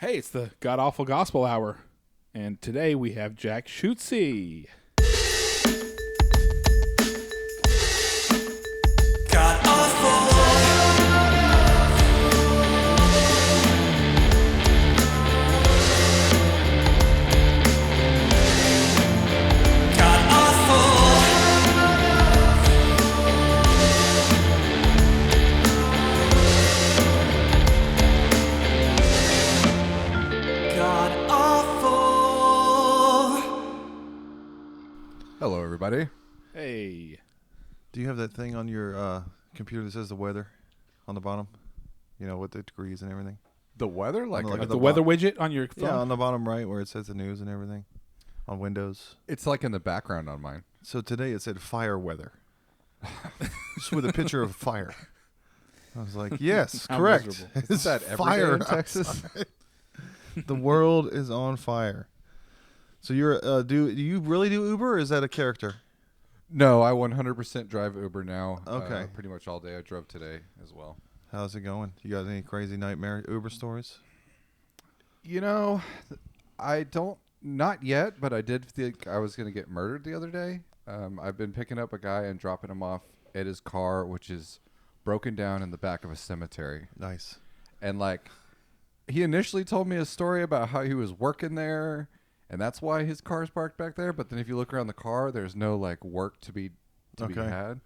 Hey, it's the God Awful Gospel Hour, and today we have Jack Schutze. God awful. God awful. God awful. Hello, everybody. Hey. Do you have that thing on your computer that says the weather on the bottom? You know, with the degrees and everything? The weather, Like Like at the the weather widget on your phone? Yeah, on the bottom right where it says the news and everything on Windows. it's like in the background on mine. So today it said fire weather. Just with a picture of fire. I was like, yes, How correct. miserable. It's Is that every fire day in Texas? outside. The world is on fire. So you're do you really do Uber or is that a character? No, I 100% drive Uber now. Okay. Pretty much all day. I drove today as well. How's it going? You got any crazy nightmare Uber stories? You know, I don't, not yet, but I did think I was going to get murdered the other day. I've been picking up a guy and dropping him off at his car, which is broken down in the back of a cemetery. Nice. And like, he initially told me a story about how he was working there, and that's why his car's parked back there. But then if you look around the car, there's no like work to be Okay. had.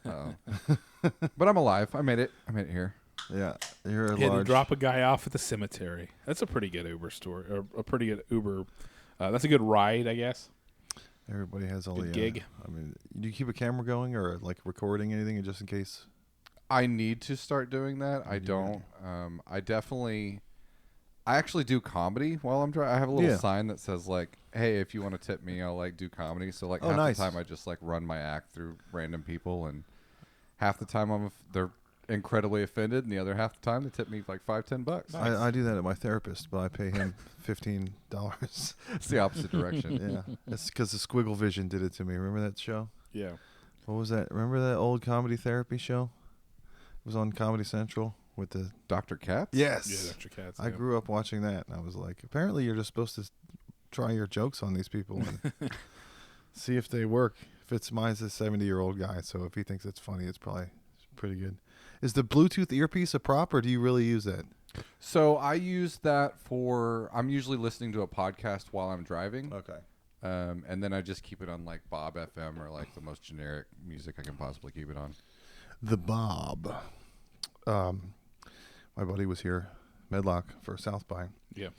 But I'm alive. I made it. I made it here. Yeah. You're a He had to large drop a guy off at the cemetery. That's a pretty good Uber story, or a pretty good Uber. That's a good ride, I guess. Everybody has all Good the gig. I mean, do you keep a camera going or like recording anything just in case? I need to start doing that. I don't. I actually do comedy while I'm driving. I have a little Yeah. sign that says like, "Hey, if you want to tip me, I'll like do comedy." So like Oh, half nice. the time I just like run my act through random people, and half the time they're incredibly offended, and the other half the time they tip me like $5-10. Nice. I do that at my therapist, but I pay him $15. It's the opposite direction. Yeah, it's because the Squiggle Vision did it to me. Remember that show? Yeah. What was that? Remember that old comedy therapy show? It was on Comedy Central with the. Dr. Katz? Yes. Yeah, Dr. Katz. I yeah. grew up watching that, and I was like, apparently you're just supposed to try your jokes on these people and see if they work. Mine's a 70-year-old guy, so if he thinks it's funny, it's probably pretty good. Is the Bluetooth earpiece a prop, or do you really use that? So I use that I'm usually listening to a podcast while I'm driving. Okay. And then I just keep it on like Bob FM or like the most generic music I can possibly keep it on. The Bob. My buddy was here, Medlock, for South by. Yeah.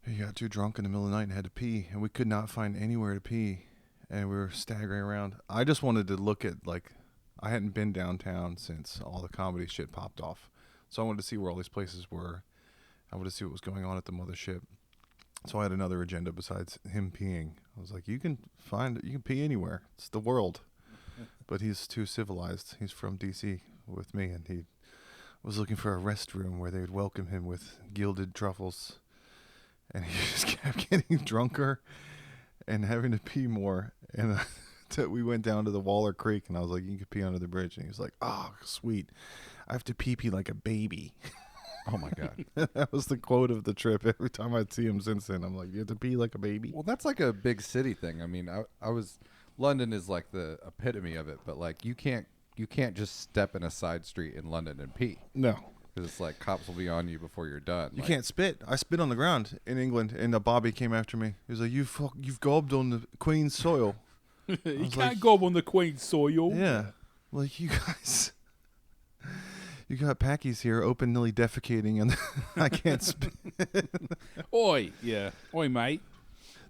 He got too drunk in the middle of the night and had to pee, and we could not find anywhere to pee, and we were staggering around. I just wanted to look at, like, I hadn't been downtown since all the comedy shit popped off, so I wanted to see where all these places were. I wanted to see what was going on at the mothership. So I had another agenda besides him peeing. I was like, you can pee anywhere. It's the world. But he's too civilized. He's from D.C. with me, and he was looking for a restroom where they would welcome him with gilded truffles. And he just kept getting drunker and having to pee more. And we went down to the Waller Creek, and I was like, you can pee under the bridge. And he was like, oh, sweet. I have to pee like a baby. Oh my God. That was the quote of the trip. Every time I'd see him since then, I'm like, you have to pee like a baby? Well, that's like a big city thing. I mean, London is like the epitome of it, but like you can't just step in a side street in London and pee. No. Because it's like cops will be on you before you're done. You Like, can't spit. I spit on the ground in England, and a Bobby came after me. He was like, you've gobbed on the Queen's soil. You was can't like- go on the Queen's soil. Yeah. Like, you guys... You got Packies here openly defecating, and I can't spit. Oi. Yeah. Oi, mate.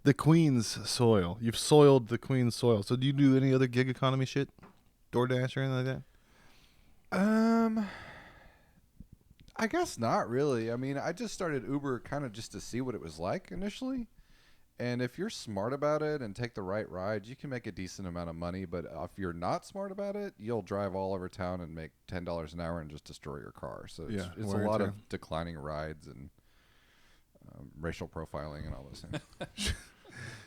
The Queen's soil. You've soiled the Queen's soil. So do you do any other gig economy shit? DoorDash or anything like that? I guess not really. I mean, I just started Uber kind of just to see what it was like initially. And if you're smart about it and take the right rides, you can make a decent amount of money. But if you're not smart about it, you'll drive all over town and make $10 an hour and just destroy your car. So it's, Yeah, it's a wear and lot tear. of declining rides and racial profiling and all those things.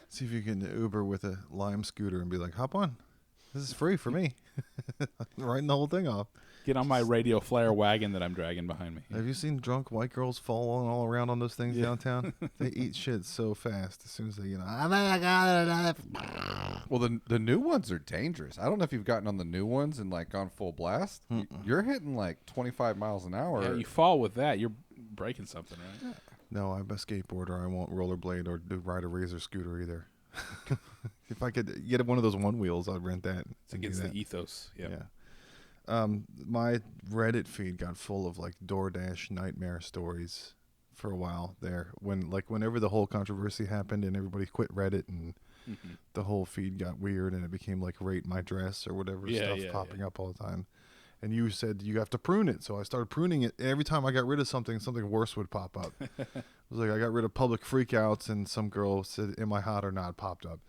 See if you can Uber with a Lime scooter and be like, hop on. This is free for me. Writing the whole thing off. Get on my radio flare wagon that I'm dragging behind me. Have you seen drunk white girls falling all around on those things downtown? They eat shit so fast as soon as they, Well, the new ones are dangerous. I don't know if you've gotten on the new ones and like gone full blast. You're hitting like 25 miles an hour. Yeah, you fall with that, you're breaking something, right? No, I'm a skateboarder. I won't rollerblade or ride a razor scooter either. If I could get one of those one wheels, I'd rent that. It's against the ethos. Yep. Yeah. My Reddit feed got full of like DoorDash nightmare stories for a while there. Whenever the whole controversy happened and everybody quit Reddit and the whole feed got weird and it became like rate my dress or whatever stuff popping up all the time. And you said you have to prune it, so I started pruning it. Every time I got rid of something worse would pop up. It was like I got rid of public freakouts, and some girl said, "Am I hot or not?" popped up.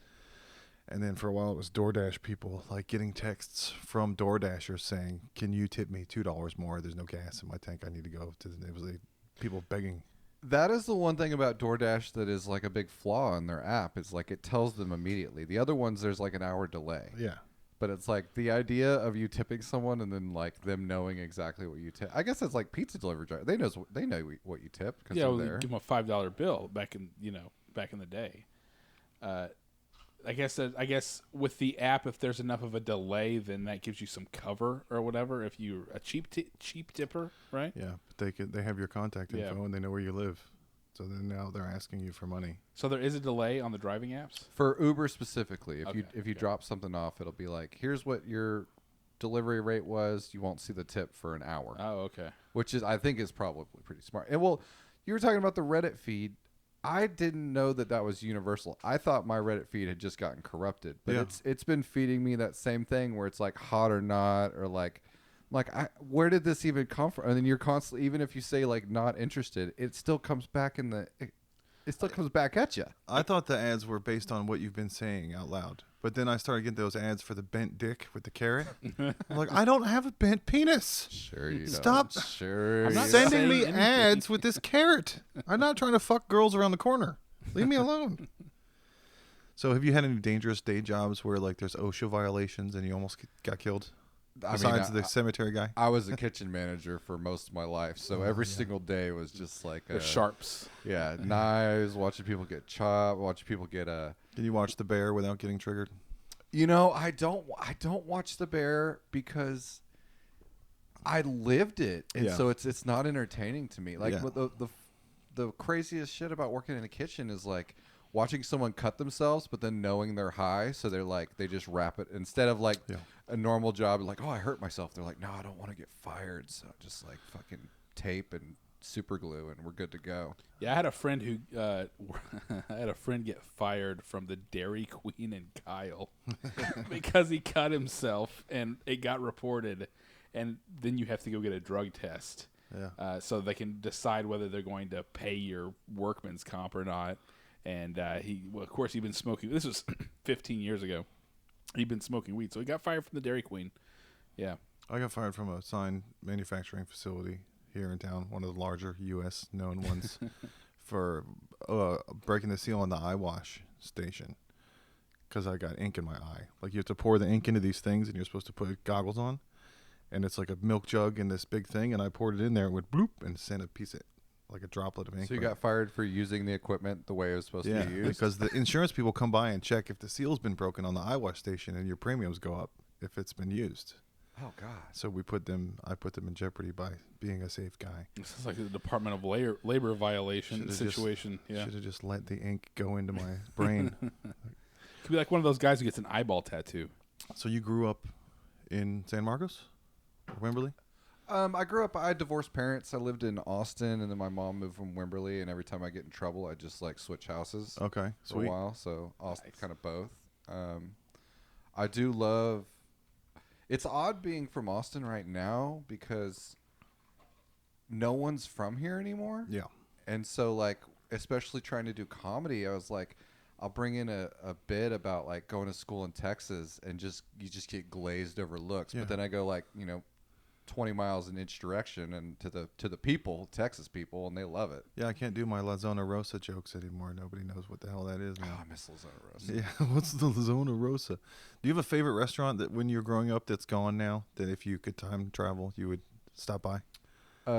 And then for a while it was DoorDash people, like getting texts from DoorDashers saying, "Can you tip me $2 more? There's no gas in my tank. I need to go." It was like people begging. That is the one thing about DoorDash that is like a big flaw in their app. Is like it tells them immediately. The other ones, there's like an hour delay. Yeah. But it's like the idea of you tipping someone and then like them knowing exactly what you tip. I guess it's like pizza delivery driver. They know what you tip because Yeah, they're well, there. give them a $5 bill back in the day. I guess with the app, if there's enough of a delay, then that gives you some cover or whatever. If you're a cheap tipper, right? Yeah, but they have your contact info and they know where you live, so then now they're asking you for money. So there is a delay on the driving apps. For Uber specifically, if you Okay. drop something off, it'll be like, here's what your delivery rate was. You won't see the tip for an hour. Oh, okay. Which I think is probably pretty smart. And well, you were talking about the Reddit feed. I didn't know that was universal. I thought my Reddit feed had just gotten corrupted, but it's been feeding me that same thing where it's like hot or not, or like where did this even come from? And then you're constantly, even if you say like not interested, it still comes back it still comes back at you. I thought the ads were based on what you've been saying out loud, but then I started getting those ads for the bent dick with the carrot. I'm like, I don't have a bent penis. Sure you Stop don't. Sure. I'm not you Sending saying me anything. ads with this carrot. I'm not trying to fuck girls around the corner. Leave me alone. So have you had any dangerous day jobs where like there's OSHA violations and you almost got killed? Besides the cemetery guy? I was a kitchen manager for most of my life, so every single day was just like The sharps. Yeah, knives, watching people get chopped, watching people get Can you watch The Bear without getting triggered? You know, I don't watch The Bear because I lived it, and so it's not entertaining to me. Like the craziest shit about working in a kitchen is like watching someone cut themselves, but then knowing they're high, so they're like they just wrap it instead of like a normal job. Like, oh, I hurt myself. They're like, no, I don't want to get fired, so just like fucking tape and super glue, and we're good to go. Yeah, I had a friend who get fired from the Dairy Queen in Kyle because he cut himself, and it got reported, and then you have to go get a drug test. Yeah. So they can decide whether they're going to pay your workman's comp or not. And of course, he'd been smoking. This was 15 years ago. He'd been smoking weed, so he got fired from the Dairy Queen. Yeah. I got fired from a sign manufacturing facility here in town, one of the larger U.S. known ones, for breaking the seal on the eye wash station because I got ink in my eye. Like you have to pour the ink into these things, and you're supposed to put goggles on, and it's like a milk jug in this big thing, and I poured it in there, it went bloop, and sent a piece of like a droplet of ink. So you got fired for using the equipment the way it was supposed to be used? Because the insurance people come by and check if the seal's been broken on the eye wash station, and your premiums go up if it's been used. Oh God! So I put them in jeopardy by being a safe guy. This is like the Department of Labor violation situation. Should have just let the ink go into my brain. Could be like one of those guys who gets an eyeball tattoo. So you grew up in San Marcos, or Wimberley? I had divorced parents. I lived in Austin, and then my mom moved from Wimberley. And every time I get in trouble, I just like switch houses. Okay, for sweet. a while. So Austin, kind of both. I do love. It's odd being from Austin right now because no one's from here anymore. Yeah. And so like, especially trying to do comedy, I was like, I'll bring in a bit about like going to school in Texas and you just get glazed over looks. Yeah. But then I go like, 20 miles in each direction, and to the people, Texas people, and they love it. Yeah, I can't do my La Zona Rosa jokes anymore. Nobody knows what the hell that is Oh, now. I miss La Zona Rosa. Yeah, what's the La Zona Rosa? Do you have a favorite restaurant that when you're growing up that's gone now, that if you could time travel, you would stop by?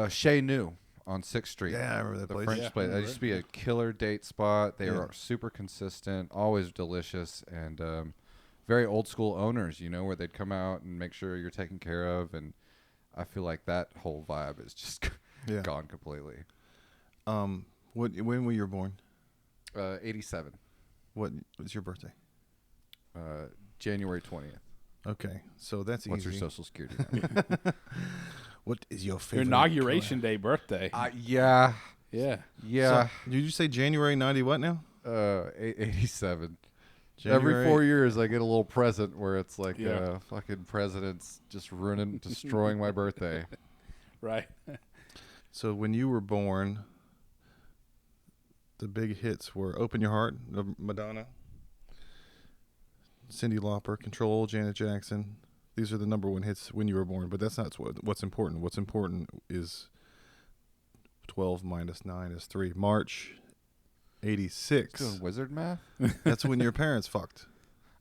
Chez Nu on 6th Street. Yeah, I remember that The place. French Yeah, place. That remember used to it. be a killer date spot. They Yeah. were super consistent, always delicious, and very old school owners, where they'd come out and make sure you're taken care of. And I feel like that whole vibe is just Yeah. gone completely. When were you born? 87, What was your birthday? January 20th. Okay, so that's What's easy. your social security number? What is your Your favorite? inauguration day birthday. Yeah. Yeah. Yeah. So, did you say January 90 what now? 87. January- Every 4 years, I get a little present where it's like Yeah. fucking president's just destroying my birthday. Right. So when you were born, the big hits were "Open Your Heart," of Madonna, Cyndi Lauper, "Control," Janet Jackson. These are the number one hits when you were born. But that's not what's important. What's important is 12 minus 9 is 3. March Doing 86. wizard math? That's when your parents fucked.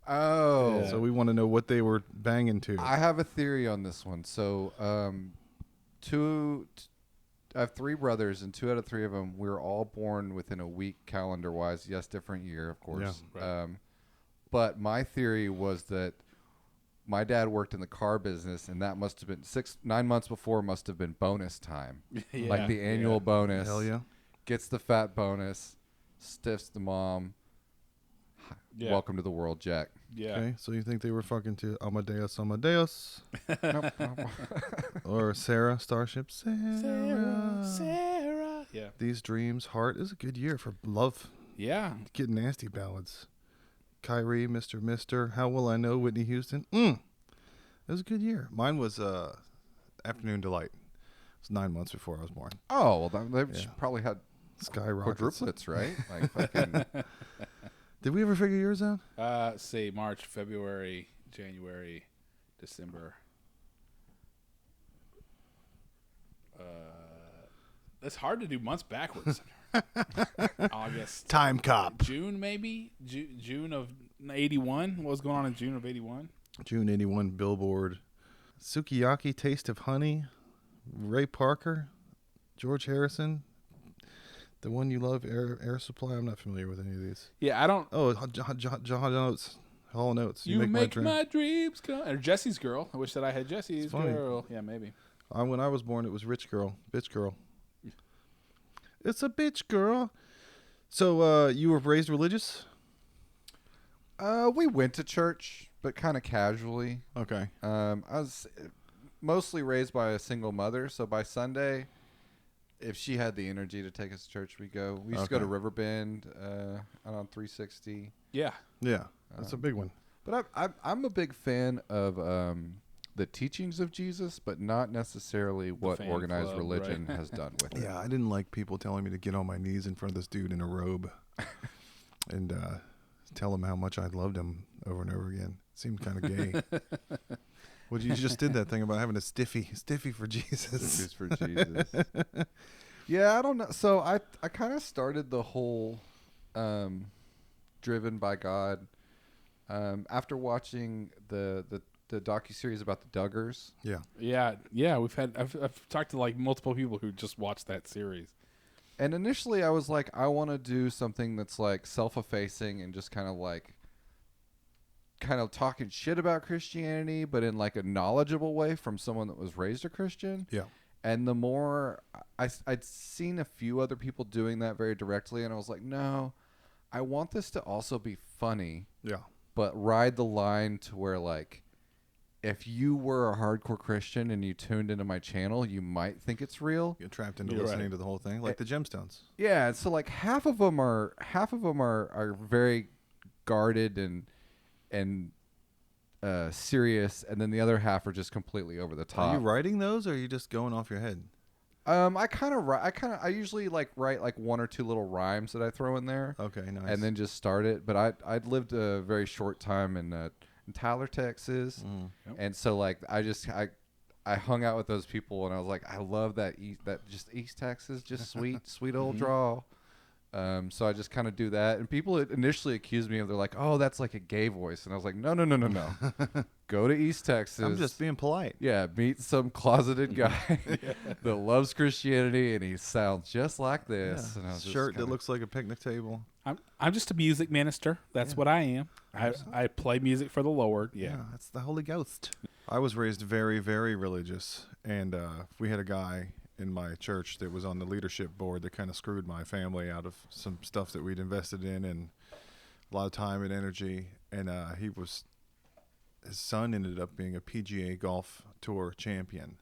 Oh. Yeah. So we want to know what they were banging to. I have a theory on this one. So, I have 3 brothers, and 2 out of 3 of them, we were all born within a week calendar-wise. Yes, different year, of course. Yeah, right. But my theory was that my dad worked in the car business, and that must have been 9 months before must have been bonus time. Yeah, Like the annual bonus. Hell yeah. Gets the fat bonus, stiffs the mom. Yeah. Welcome to the world, Jack. Yeah. Okay, so you think they were fucking to Amadeus, Amadeus, Nope. or Sarah, Starship, Sarah. Sarah. Yeah. These Dreams, Heart is a good year for love, Yeah. getting nasty ballads. Kyrie, Mr. How Will I Know, Whitney Houston. It was a good year. Mine was Afternoon Delight. It was 9 months before I was born. Oh, well, they Yeah. probably had Skyrockets. quadruplets, right? Like fucking. Did we ever figure yours out? Let's see, March, February, January, December. It's hard to do months backwards. August. Time Cop. June, maybe? June of 81? What was going on in June of 81? June 81 Billboard. Sukiyaki, Taste of Honey. Ray Parker. George Harrison. The one you love, Air Supply. I'm not familiar with any of these. Yeah, I don't. Oh, John Oates. Hall & Oates. You make dream. my dreams come. Or Jesse's Girl. I wish that I had Jesse's It's funny. Girl. Yeah, maybe. When I was born, it was Rich Girl, Bitch Girl. It's a bitch girl. So you were raised religious? We went to church, but kind of casually. Okay. I was mostly raised by a single mother, so by Sunday, if she had the energy to take us to church, we go. We used to go to Okay. Riverbend out on 360. Yeah. Yeah, that's a big one. But I'm a big fan of the teachings of Jesus, but not necessarily what fan organized club, religion right. has done with it. Yeah, I didn't like people telling me to get on my knees in front of this dude in a robe and tell him how much I loved him over and over again. It seemed kind of gay. Well, you just did that thing about having a stiffy for Jesus. This is for Jesus. Yeah, I don't know. So I kind of started the whole driven by God after watching the docuseries about the Duggars. Yeah. Yeah. I've talked to like multiple people who just watched that series. And initially I was like, I want to do something that's like self-effacing and just kind of talking shit about Christianity, but in like a knowledgeable way from someone that was raised a Christian. Yeah. And the more I'd seen a few other people doing that very directly, and I was like, no, I want this to also be funny, Yeah. but ride the line to where like, if you were a hardcore Christian and you tuned into my channel, you might think it's real. Get trapped into You're listening right. to the whole thing, like the Gemstones. Yeah, so like half of them are very guarded and serious, and then the other half are just completely over the top. Are you writing those, or are you just going off your head? I usually like write like one or two little rhymes that I throw in there, Okay, nice. and then just start it. But I'd lived a very short time in Tyler, Texas, Yep. and so like I I hung out with those people, and I was like, I love that just East Texas, just sweet old draw. So I just kind of do that, and people initially accused me of, they're like, oh, that's like a gay voice, and I was like, no. Go to East Texas. I'm just being polite. Yeah, meet some closeted guy that loves Christianity, and he sounds just like this. Yeah. And I was just Shirt that kinda- looks like a picnic table. I'm just a music minister. That's what I am. I play music for the Lord. Yeah. That's the Holy Ghost. I was raised very, very religious, and we had a guy in my church that was on the leadership board that kind of screwed my family out of some stuff that we'd invested in and a lot of time and energy. And his son ended up being a PGA Golf Tour champion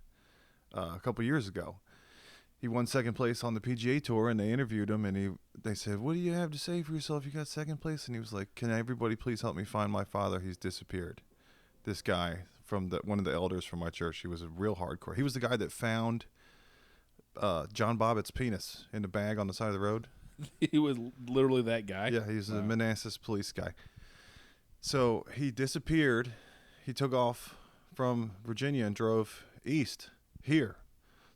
a couple years ago. He won second place on the PGA Tour, and they interviewed him, and they said, what do you have to say for yourself? You got second place? And he was like, can everybody please help me find my father? He's disappeared. This guy from one of the elders from my church, he was a real hardcore. He was the guy that found John Bobbitt's penis in the bag on the side of the road. He was literally that guy. Yeah, he's a Manassas police guy. So he disappeared. He took off from Virginia and drove east here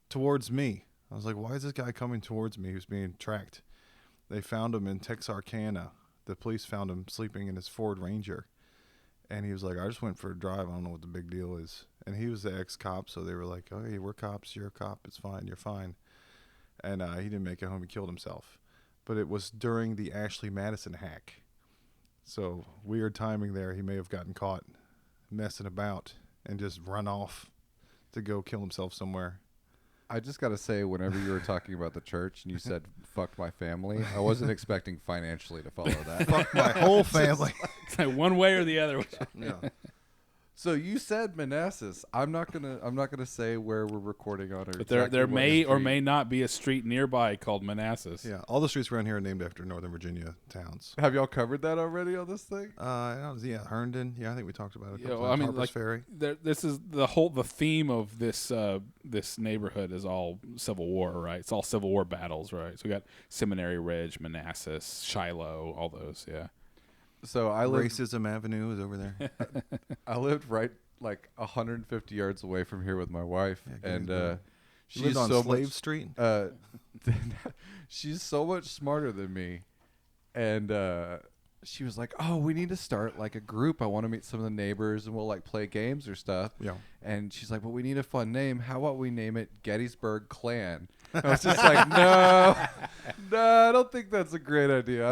towards me. I was like, why is this guy coming towards me? He was being tracked. They found him in Texarkana. The police found him sleeping in his Ford Ranger. And he was like, I just went for a drive. I don't know what the big deal is. And he was the ex-cop, so they were like, oh, hey, we're cops. You're a cop. It's fine. You're fine. And he didn't make it home. He killed himself. But it was during the Ashley Madison hack. So weird timing there. He may have gotten caught messing about and just run off to go kill himself somewhere. I just got to say, whenever you were talking about the church and you said, fuck my family, I wasn't expecting financially to follow that. Fuck my whole family. It's like one way or the other. Yeah. So you said Manassas. I'm not gonna say where we're recording on, or But exactly there what may or street. may not be a street nearby called Manassas. Yeah. All the streets around here are named after Northern Virginia towns. Have y'all covered that already on this thing? Herndon. Yeah, I think we talked about it. Yeah, well, I mean, Harper's like, Ferry. this is the theme of this this neighborhood is all Civil War, right? It's all Civil War battles, right? So we got Seminary Ridge, Manassas, Shiloh, all those, yeah. So I lived Racism Avenue is over there. I lived right like 150 yards away from here with my wife, Yeah, and You she's lived on so Slave much, Street. she's so much smarter than me, and she was like, "Oh, we need to start like a group. I want to meet some of the neighbors, and we'll like play games or stuff." Yeah. And she's like, "But we need a fun name. How about we name it Gettysburg Clan?" I was just like, "No, I don't think that's a great idea.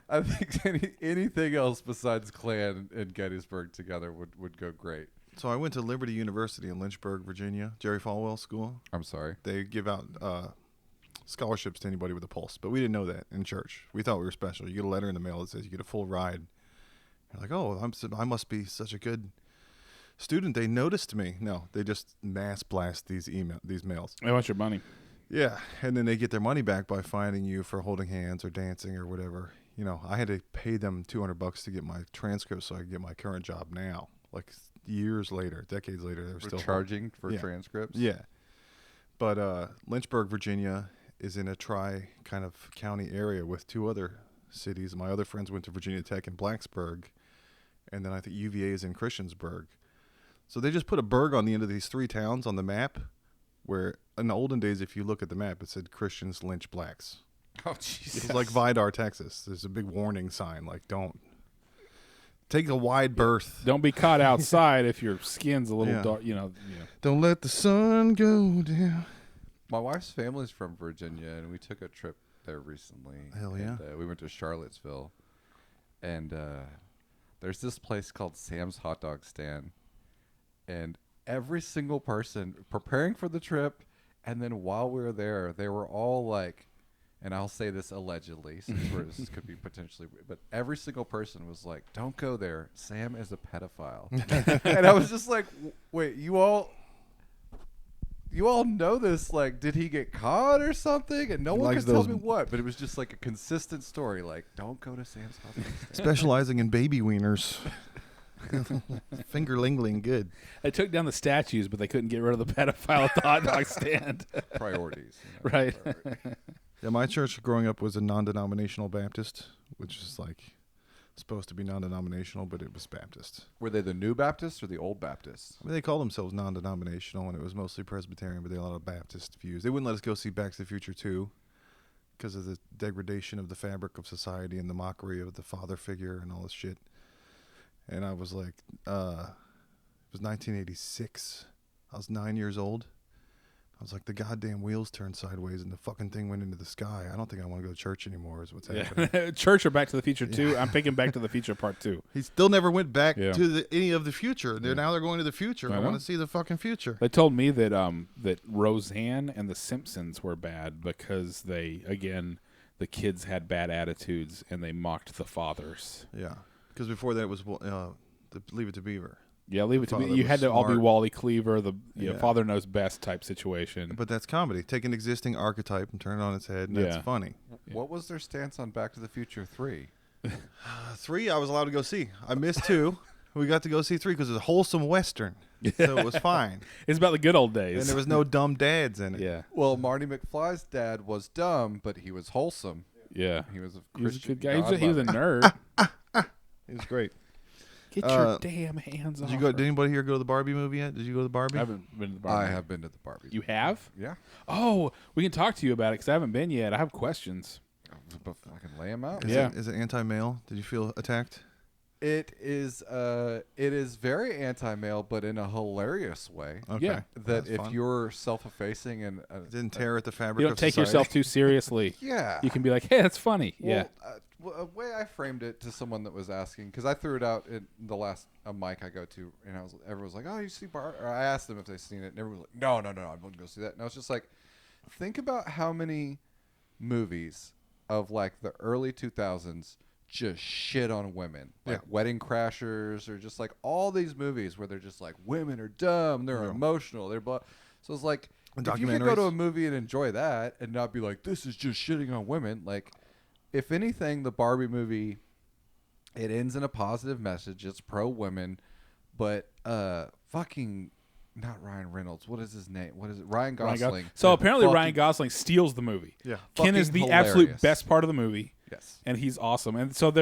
I think anything else besides Clan and Gettysburg together would go great." So I went to Liberty University in Lynchburg, Virginia, Jerry Falwell School. I'm sorry. They give out scholarships to anybody with a pulse, but we didn't know that in church. We thought we were special. You get a letter in the mail that says you get a full ride. You're like, oh, I must be such a good student. They noticed me. No, they just mass blast these mails. They want your money. Yeah, and then they get their money back by fining you for holding hands or dancing or whatever. You know, I had to pay them $200 to get my transcript so I could get my current job now. Like years later, decades later, they were still charging for Yeah. transcripts. Yeah. But Lynchburg, Virginia is in a kind of county area with two other cities. My other friends went to Virginia Tech in Blacksburg, and then I think UVA is in Christiansburg. So they just put a burg on the end of these three towns on the map, where in the olden days, if you look at the map, it said Christians lynch blacks. Oh, Jesus. It was like Vidar, Texas. There's a big warning sign, like, don't take a wide berth. Don't be caught outside if your skin's a little Yeah. dark, Don't let the sun go down. My wife's family's from Virginia, and we took a trip there recently. Hell yeah. And, we went to Charlottesville, and there's this place called Sam's Hot Dog Stand, and every single person preparing for the trip, and then while we were there, they were all like, and I'll say this allegedly, since this could be potentially, but every single person was like, "Don't go there. Sam is a pedophile." And I was just like, "Wait, you all know this? Like, did he get caught or something?" And no one likes could tell those- me what, but it was just like a consistent story. Like, don't go to Sam's Hot Dog Stand. Specializing in baby wieners. Finger lingling good. They took down the statues, but they couldn't get rid of the pedophile at the hot dog stand. Priorities. You know, Right. priorities. Yeah, my church growing up was a non-denominational Baptist, which is like, it's supposed to be non-denominational, but it was Baptist. Were they the New Baptists or the Old Baptists? I mean, they called themselves non-denominational, and it was mostly Presbyterian, but they had a lot of Baptist views. They wouldn't let us go see Back to the Future 2 because of the degradation of the fabric of society and the mockery of the father figure and all this shit. And I was like, it was 1986. I was 9 years old. I was like, the goddamn wheels turned sideways and the fucking thing went into the sky. I don't think I want to go to church anymore is what's happening. Church or Back to the Future 2? I'm picking Back to the Future Part 2. He still never went back Yeah. to any of the future. Now they're going to the future. I I know. want to see the fucking future. They told me that that Roseanne and The Simpsons were bad because the kids had bad attitudes and they mocked the fathers. Yeah. Because before that it was Leave It to Beaver. Yeah, leave it to Father me. You was had to all be smart. Wally Cleaver, the Yeah. father knows best type situation. But that's comedy. Take an existing archetype and turn it on its head, and that's Yeah. funny. What was their stance on Back to the Future 3? 3, I was allowed to go see. I missed 2. We got to go see 3 because it's a wholesome Western. So it was fine. It's about the good old days. And there was no dumb dads in it. yeah, Well, Marty McFly's dad was dumb, but he was wholesome. yeah. He was a He was a Christian good guy. He was a God-lover. nerd. It was great. Get your damn hands off. Did you go? her. Did anybody here go to the Barbie movie yet? Did you go to the Barbie? I haven't been to the I Barbie. have been to the Barbie. You have? Yeah. Oh, we can talk to you about it because I haven't been yet. I have questions. But I can lay them out. Yeah. Is it anti-male? Did you feel attacked? It is very anti-male, but in a hilarious way. Okay. Yeah. That That's if fun. you're self-effacing and It didn't tear at the fabric You don't of take society. yourself too seriously. yeah, You can be like, hey, that's funny. Yeah. Well, a way I framed it to someone that was asking, because I threw it out in the last mic I go to, and everyone was like, "Oh, you see Bar?" Or I asked them if they've seen it, and everyone was like, "No, I wouldn't go see that." And I was just like, think about how many movies of like the early 2000s just shit on women, like Wedding Crashers, or just like all these movies where they're just like women are dumb, they're emotional, they're blah. So it's like And if you could go to a documentaries. movie and enjoy that and not be like, this is just shitting on women, like. If anything, the Barbie movie, it ends in a positive message. It's pro women, but fucking not Ryan Reynolds. What is his name? What is it? Ryan Gosling. So apparently Fucking- Ryan Gosling steals the movie. Yeah. Ken is Fucking the absolute hilarious. best part of the movie. Yes. And he's awesome. And so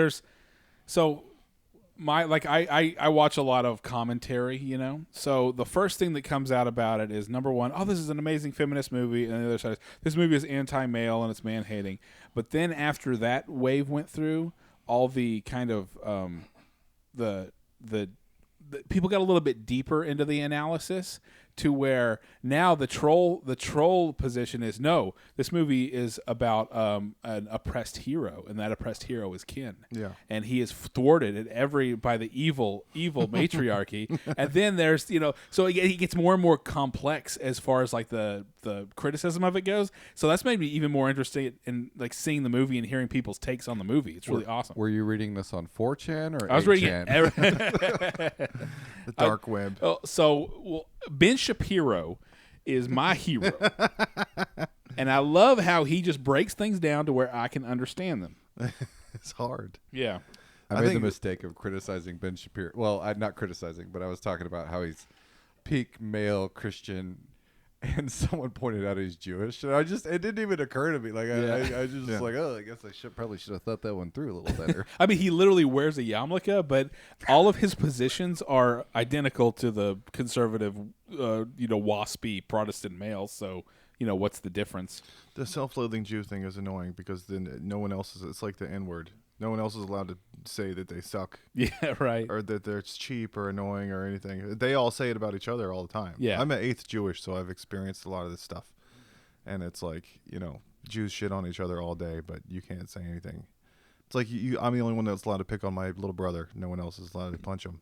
I watch a lot of commentary, you know. So the first thing that comes out about it is number one, oh, this is an amazing feminist movie, and the other side is this movie is anti-male and it's man-hating. But then after that wave went through, all the kind of the people got a little bit deeper into the analysis to where now the troll position is no, this movie is about an oppressed hero, and that oppressed hero is Ken. Yeah. And he is thwarted by the evil matriarchy. And then there's, so he gets more and more complex as far as like the criticism of it goes. So that's made me even more interested in like seeing the movie and hearing people's takes on the movie. It's really awesome. Were you reading this on 4chan or I was 8chan? reading it. The dark web. Ben Shapiro is my hero. And I love how he just breaks things down to where I can understand them. It's hard. Yeah. I I made the think- mistake of criticizing Ben Shapiro. Well, I'm not criticizing, but I was talking about how he's peak male Christian, and someone pointed out he's Jewish, and it didn't even occur to me. Like I just Yeah. like, oh, I guess I probably should have thought that one through a little better. I mean, he literally wears a yarmulke, but all of his positions are identical to the conservative, waspy Protestant male. So, what's the difference? The self-loathing Jew thing is annoying because then no one else is. It's like the N-word. No one else is allowed to say that they suck Yeah, right. or that they're cheap or annoying or anything. They all say it about each other all the time. Yeah. I'm an eighth Jewish, so I've experienced a lot of this stuff. And it's like, Jews shit on each other all day, but you can't say anything. It's like I'm the only one that's allowed to pick on my little brother. No one else is allowed to punch him.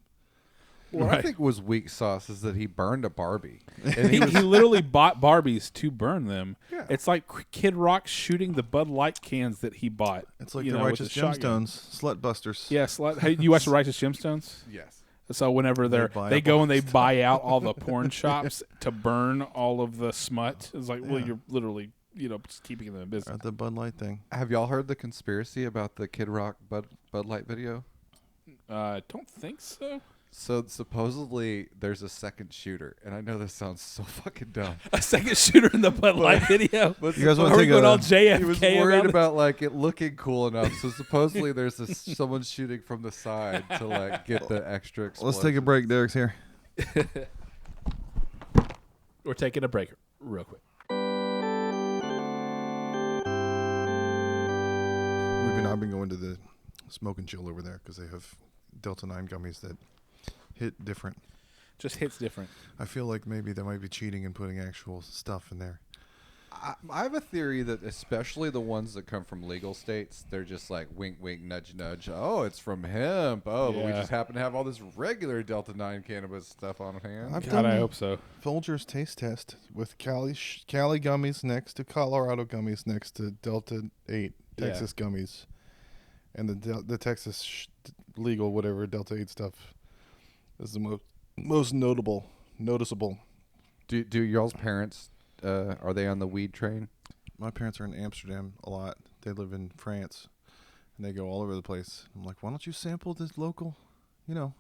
What I Right. think was weak sauce is that he burned a Barbie. And he literally bought Barbies to burn them. Yeah. It's like Kid Rock shooting the Bud Light cans that he bought. It's like you the know, with Righteous a shotgun. Gemstones, Slut Busters. Yes. Hey, you watch the Righteous Gemstones? Yes. So whenever buy they up go all and they the buy out all the porn shops to burn all of the smut. It's like, well, Yeah. you're literally, just keeping them in business. Or the Bud Light thing. Have y'all heard the conspiracy about the Kid Rock Bud Light video? Don't think so. So supposedly there's a second shooter, and I know this sounds so fucking dumb. A second shooter in the Bud Light video. But You guys wanna Are we take going a- all JFK he was worried about about like it looking cool enough. So supposedly there's someone shooting from the side to like get the extra. Let's take a break. Derek's here. it? We're taking a break real quick. I've been going to the Smoke and Chill over there because they have Delta 9 gummies that hit different. Just hits different. I feel like maybe they might be cheating and putting actual stuff in there. I have a theory that especially the ones that come from legal states, they're just like wink, wink, nudge, nudge. Oh, it's from hemp. Oh, but we Yeah. just happen to have all this regular Delta 9 cannabis stuff on hand. I've God, I done hope so. Folgers taste test with Cali gummies next to Colorado gummies next to Delta 8 Yeah. Texas gummies, and the Texas legal whatever Delta 8 stuff is the most noticeable. Do y'all's parents are they on the weed train? My parents are in Amsterdam a lot. They live in France, and they go all over the place. I'm like, why don't you sample this local? You know,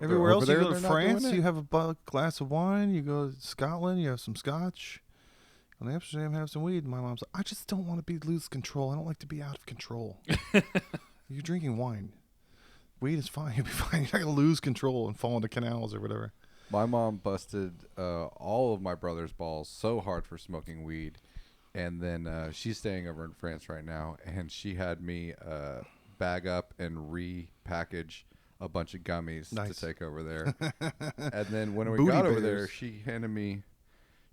everywhere over else there you go to they're not doing France, it? you have a glass of wine. You go to Scotland, you have some scotch. In Amsterdam, have some weed. My mom's like, I just don't want to lose control. I don't like to be out of control. You're drinking wine. Weed is fine. You'll be fine. You're not going to lose control and fall into canals or whatever. My mom busted all of my brother's balls so hard for smoking weed, and then she's staying over in France right now, and she had me bag up and repackage a bunch of gummies Nice. to take over there. And then when we Booty got over bears. there, she handed me.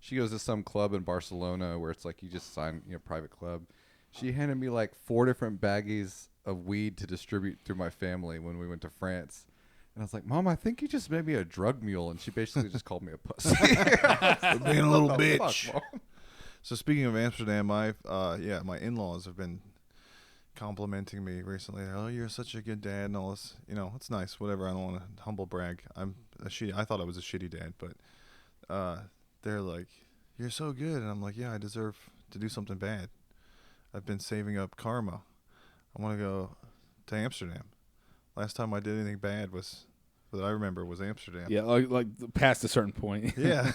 She goes to some club in Barcelona where it's like you just sign, private club. She handed me like 4 different baggies of weed to distribute through my family when we went to France. And I was like, Mom, I think you just made me a drug mule. And she basically just called me a pussy. Being a little What the fuck, bitch. Mom? So speaking of Amsterdam, my in-laws have been complimenting me recently. Oh, you're such a good dad and all this. It's nice. Whatever. I don't want to humble brag. I thought I was a shitty dad, but they're like, you're so good. And I'm like, yeah, I deserve to do something bad. I've been saving up karma. I want to go to Amsterdam. Last time I did anything bad that I remember was Amsterdam. Yeah, like past a certain point. Yeah.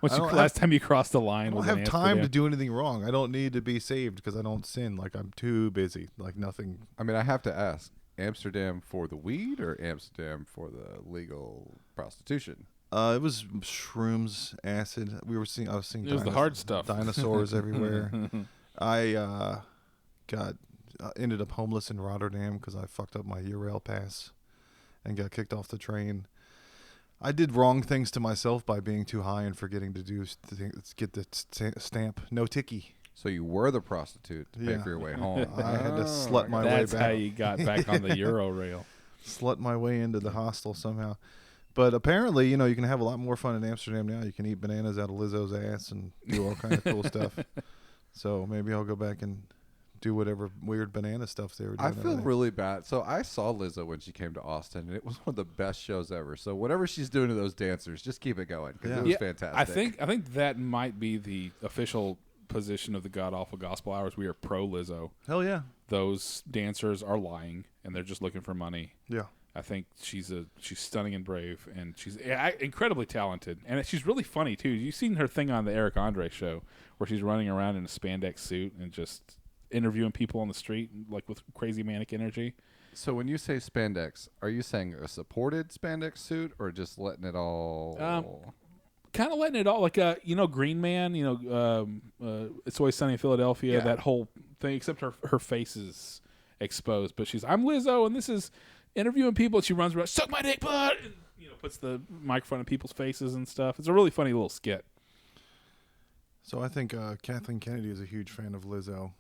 Last time you crossed the I line don't was have in time to Amsterdam. do anything wrong. I don't need to be saved because I don't sin. Like, I'm too busy. Like, nothing. I mean, I have to ask, Amsterdam for the weed or Amsterdam for the legal prostitution? It was shrooms, acid. I was seeing. It was the hard stuff. Dinosaurs everywhere. I ended up homeless in Rotterdam because I fucked up my UberHelp pass and got kicked off the train. I did wrong things to myself by being too high and forgetting to get the stamp no ticky. So you were the prostitute to pay Yeah. for your way home. I had to Oh, slut my That's way how back. you got back on the Euro rail. Slut my way into the hostel somehow. But apparently, you can have a lot more fun in Amsterdam now. You can eat bananas out of Lizzo's ass and do all kind of cool stuff. So maybe I'll go back and do whatever weird banana stuff they were doing. I over feel there. really bad. So I saw Lizzo when she came to Austin, and it was one of the best shows ever. So whatever she's doing to those dancers, just keep it going because Yeah. it was Yeah, fantastic. I think that might be the official position of the God Awful Gospel Hours. We are pro Lizzo. Hell yeah. Those dancers are lying and they're just looking for money. Yeah. I think she's stunning and brave, and she's incredibly talented, and she's really funny too. You've seen her thing on the Eric Andre show where she's running around in a spandex suit and just interviewing people on the street like with crazy manic energy. So when you say spandex, are you saying a supported spandex suit or just letting it all? Kind of letting it all, like Green Man, It's Always Sunny in Philadelphia, Yeah. that whole thing, except her face is exposed. But I'm Lizzo, and this is interviewing people. And she runs around, suck my dick, bud, and puts the microphone in people's faces and stuff. It's a really funny little skit. So I think Kathleen Kennedy is a huge fan of Lizzo.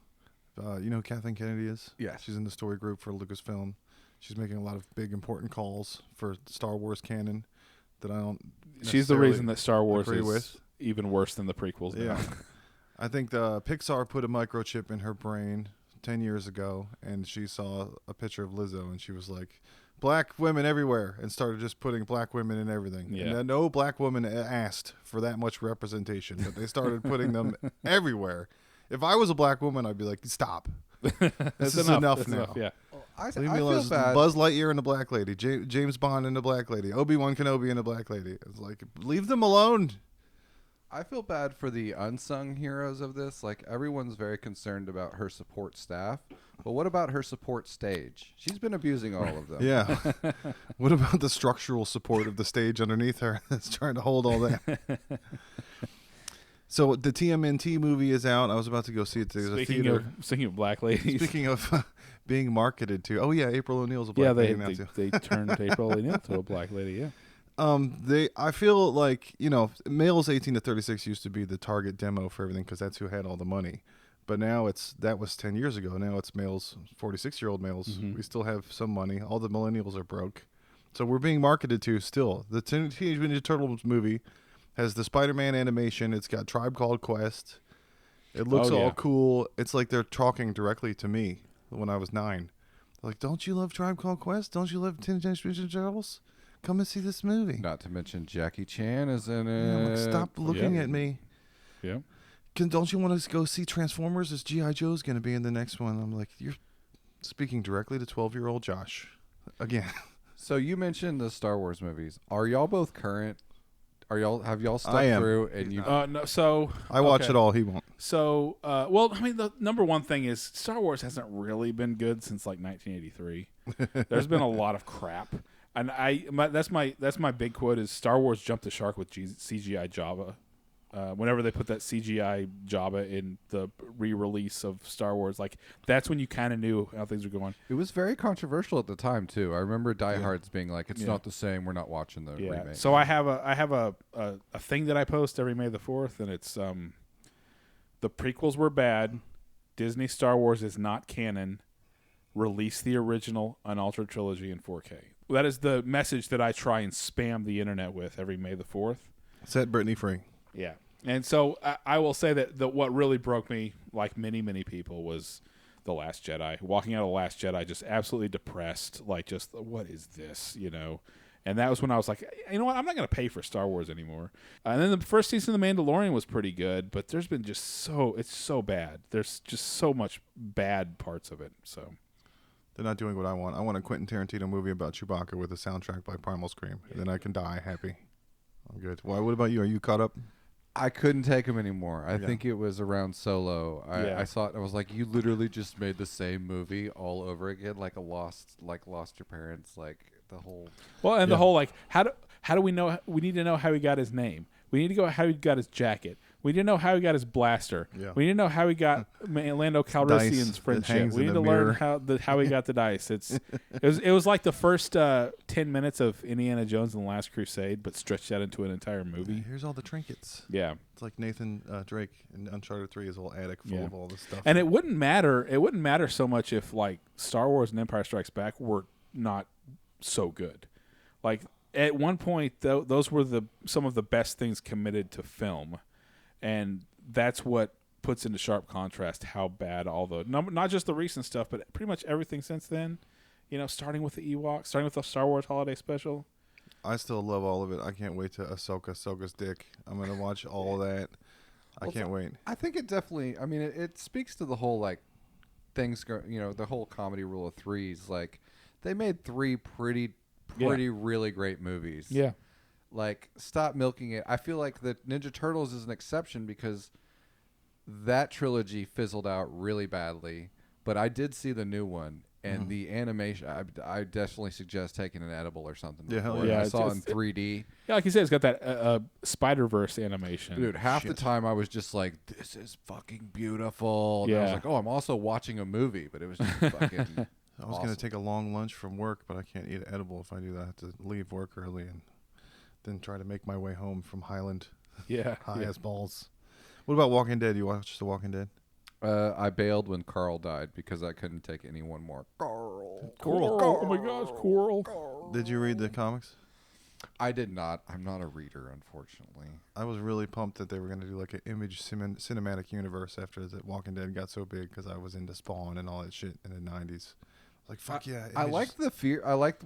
You know who Kathleen Kennedy is? Yes. She's in the story group for Lucasfilm. She's making a lot of big, important calls for Star Wars canon that I don't She's the necessarily reason that Star Wars agree is with. even worse than the prequels. now. Yeah. I think the Pixar put a microchip in her brain 10 years ago, and she saw a picture of Lizzo, and she was like, black women everywhere, and started just putting black women in everything. Yeah. And then no black woman asked for that much representation, but they started putting them everywhere. If I was a black woman, I'd be like, stop. This is enough That's now. enough, yeah. I Leave me feel alone. bad. Buzz Lightyear and the Black Lady, James Bond and the Black Lady, Obi-Wan Kenobi and the Black Lady. It's like, leave them alone. I feel bad for the unsung heroes of this. Like, everyone's very concerned about her support staff, but what about her support stage? She's been abusing all of them. Yeah. What about the structural support of the stage underneath her that's trying to hold all that? So the TMNT movie is out. I was about to go see it. There's a theater. Speaking of black ladies. Speaking of being marketed to. Oh yeah, April O'Neil's a black yeah, lady now too. they turned April O'Neil to a black lady. Yeah. I feel like, males 18 to 36 used to be the target demo for everything because that's who had all the money. But now that was 10 years ago. Now it's males, 46-year-old males. Mm-hmm. We still have some money. All the millennials are broke. So we're being marketed to still. The Teenage Mutant Ninja Turtles movie has the Spider-Man animation. It's got Tribe Called Quest. It looks all cool. It's like they're talking directly to me when I was 9. They're like, don't you love Tribe Called Quest? Don't you love Teenage Mutant Ninja Turtles? Come and see this movie. Not to mention Jackie Chan is in it. I'm like, stop looking at me. Yeah. Don't you want to go see Transformers as G.I. Joe's going to be in the next one? I'm like, you're speaking directly to 12-year-old Josh. Again. So you mentioned the Star Wars movies. Are y'all both current? Have y'all stuck I am. through? And you No. So I watch okay. it all. He won't. So, well, I mean, the number one thing is Star Wars hasn't really been good since like 1983. There's been a lot of crap, and that's my big quote is Star Wars jumped the shark with CGI Jabba. Whenever they put that CGI Jabba in the re-release of Star Wars, like that's when you kind of knew how things were going. It was very controversial at the time too. I remember diehards being like, "It's not the same. We're not watching the remake." So I have a thing that I post every May the 4th, and it's the prequels were bad. Disney Star Wars is not canon. Release the original unaltered trilogy in 4K. That is the message that I try and spam the internet with every May the 4th. Set Britney free. Yeah. And so I will say that what really broke me, like many, many people, was The Last Jedi. Walking out of The Last Jedi just absolutely depressed, like just, what is this, And that was when I was like, you know what, I'm not going to pay for Star Wars anymore. And then the first season of The Mandalorian was pretty good, but there's been it's so bad. There's just so much bad parts of it, so... They're not doing what I want. I want a Quentin Tarantino movie about Chewbacca with a soundtrack by Primal Scream. And then I can die happy. I'm good. Why? What about you? Are you caught up? I couldn't take him anymore. I think it was around Solo. Yeah. I saw it and I was like, you literally just made the same movie all over again, like lost your parents, like the whole. Well, and the whole like, how do we know? We need to know how he got his name. We need to go how he got his jacket. We need to know how he got his blaster. Yeah. We need to know how he got Lando Calrissian's that friendship. hangs We in need the to learn mirror. how he got the dice. It was like the first 10 minutes of Indiana Jones and the Last Crusade, but stretched out into an entire movie. Here's all the trinkets. Yeah. It's like Nathan Drake in Uncharted 3 is a whole attic full of all this stuff. And it wouldn't matter so much if like Star Wars and Empire Strikes Back were not so good. Like at one point, those were some of the best things committed to film, and that's what puts into sharp contrast how bad all the not just the recent stuff, but pretty much everything since then. Starting with the Ewoks, starting with the Star Wars Holiday Special. I still love all of it. I can't wait to Ahsoka's dick. I'm gonna watch all that. I can't wait. I think it definitely. I mean, it speaks to the whole like things. The whole comedy rule of threes. Like they made 3 pretty really great movies. Yeah. Like, stop milking it. I feel like the Ninja Turtles is an exception because that trilogy fizzled out really badly. But I did see the new one, and the animation, I definitely suggest taking an edible or something. Yeah, hell before. yeah. I saw it in 3D. Yeah, like you said, it's got that Spider-Verse animation. Dude, half the time I was just like, this is fucking beautiful. And I was like, oh, I'm also watching a movie, but it was just fucking I was going to take a long lunch from work, but I can't eat an edible if I do that. I have to leave work early and then try to make my way home from Highland. Yeah. High as balls. What about Walking Dead? You watched The Walking Dead? I bailed when Carl died because I couldn't take anyone more. Coral. Oh my gosh, Coral. Did you read the comics? I did not. I'm not a reader, unfortunately. I was really pumped that they were going to do like an image cinematic universe after The Walking Dead got so big because I was into Spawn and all that shit in the 90s. Like, fuck yeah. I liked the fear. I liked